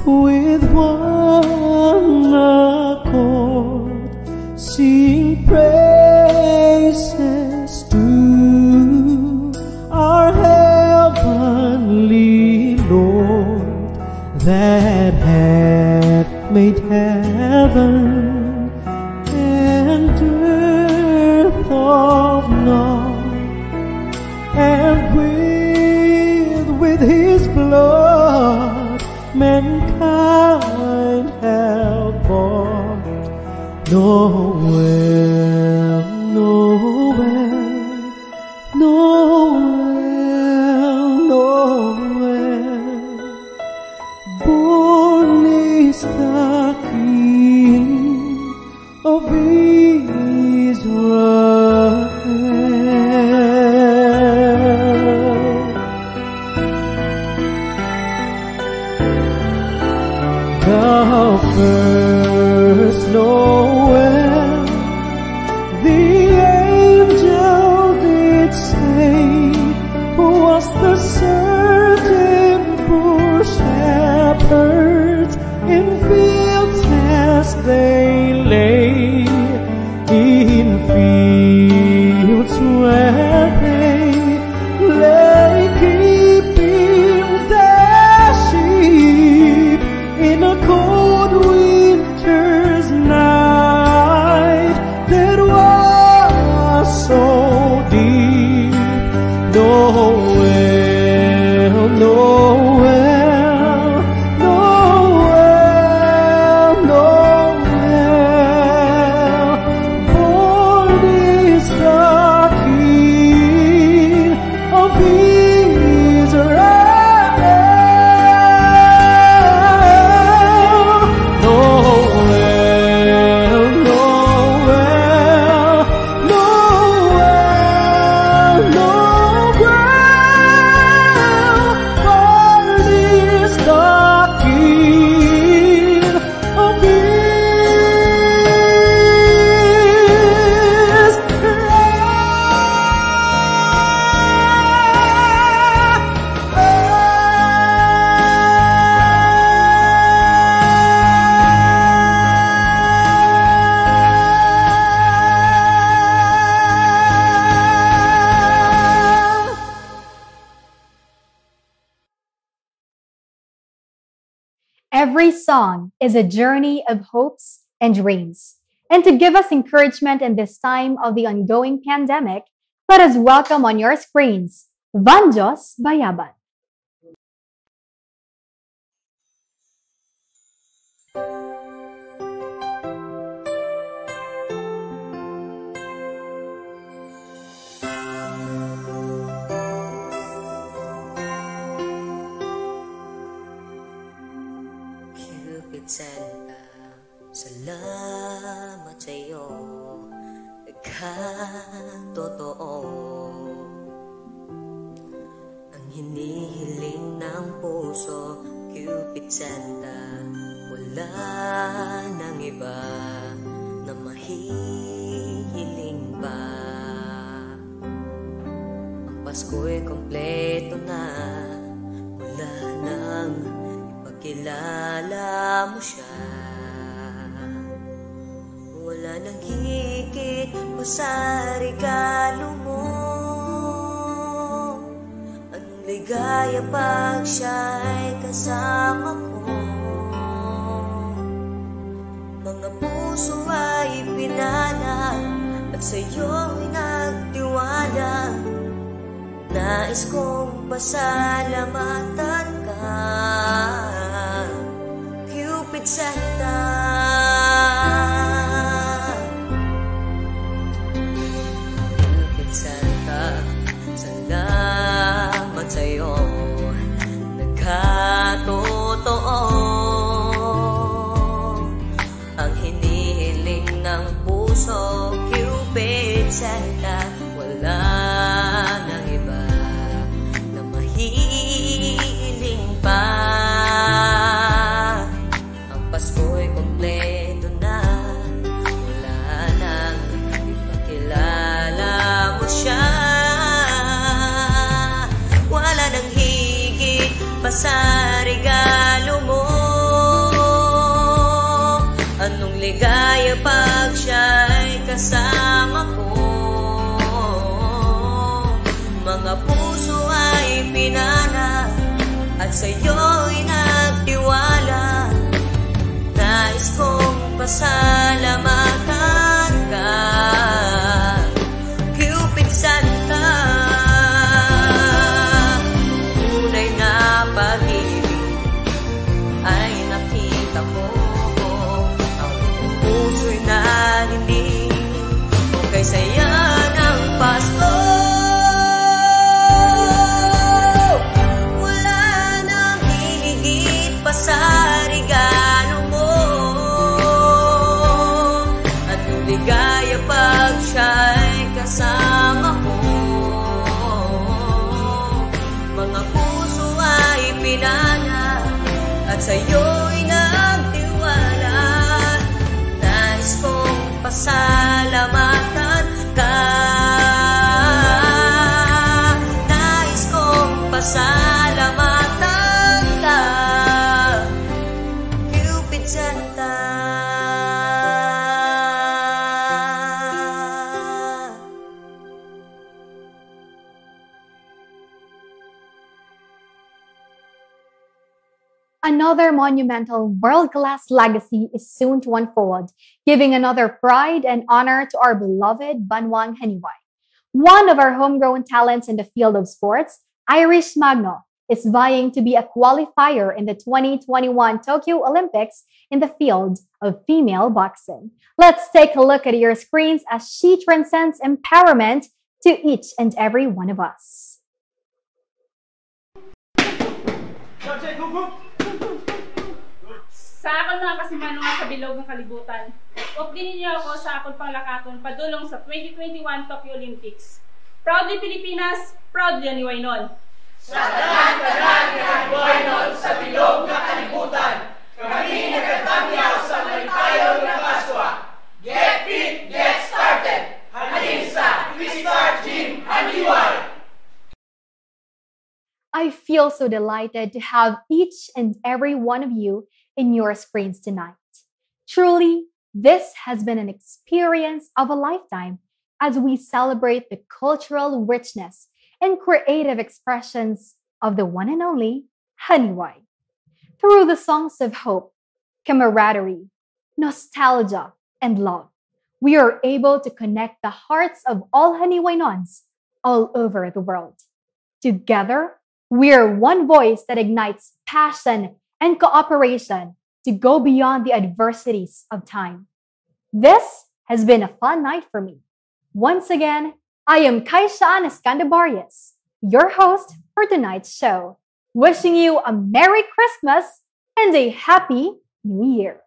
with one accord sing praises to our heavenly Lord, that hath made heaven and earth of naught, and with his blood mankind have bought. Noel, Noel, Noel, Noel, born is the King of Israel. The first Noel, the angel did say, was the certain poor shepherds in fields as they lay, in fields where they lay keeping their sheep, in a cold winter's night that was so deep. Noel, Noel, Noel. Every song is a journey of hopes and dreams. And to give us encouragement in this time of the ongoing pandemic, let us welcome on your screens, Vanjos Bayaban. Santa, salamat sa'yo, nagkatotoo ang hinihiling ng puso. Cupid Santa, wala nang iba na mahihiling pa. Ang Pasko'y kompleto na, wala nang kilala mo siya. Wala nang higit pa sa regalo mo. Anong ligaya pag siya'y kasama ko. Mga puso ay pinala at sa'yo'y nagtiwala. Nais kong pasalamatan ka, Cupid Santa. Cupid Santa, salamat sa'yo, nagkatotoo ang hinihiling ng puso. Cupid Santa, wala nang iba na mahihiling pa. Pasko'y kompleto na, wala nang ipakilala mo siya. Wala nang higit pa sa regalo mo. Anong ligaya pag siya'y kasama ko. Mga puso ay pinana at sa'yo'y nagtiwala. Nais kong pasalamatan ka, Cupid Santa. Tunay na pag-ibig ay nakita ko. Ang puso'y narinig kung kay saya ng Pasko. Wala nang higit pa sa regalo mo. Ligaya pag siya'y kasama ko. Mga puso ay pinana at sa'yo'y nagtiwala. Nais kong pasalamatan ka. Nais kong pasalamatan ka, Cupid Santa. Another monumental world-class legacy is soon to unfold, giving another pride and honor to our beloved Banwang Haniway. One of our homegrown talents in the field of sports, Irish Magno, is vying to be a qualifier in the 2021 Tokyo Olympics in the field of female boxing. Let's take a look at your screens as she transcends empowerment to each and every one of us. Sa akong mga kasimanungan sa bilog ng kalibutan, updinin niyo ako sa akong panglakaton padulong sa 2021 Tokyo Olympics. Proudly Pilipinas, proudly Haniwaynon. Sa tanan-tanan ni Haniwaynon sa bilog ng kalibutan, kami nagkatamyaw sa malipayon ng Pasko. Get fit, get started! Halin sa Restart Gym Haniway! I feel so delighted to have each and every one of you in your screens tonight. Truly, this has been an experience of a lifetime as we celebrate the cultural richness and creative expressions of the one and only Haniway. through the songs of hope, camaraderie, nostalgia, and love, we are able to connect the hearts of all Haniwainons all over the world. Together, we are one voice that ignites passion and cooperation to go beyond the adversities of time. This has been a fun night for me. Once again, I am Kaishaan Escandabarias, your host for tonight's show, wishing you a Merry Christmas and a Happy New Year.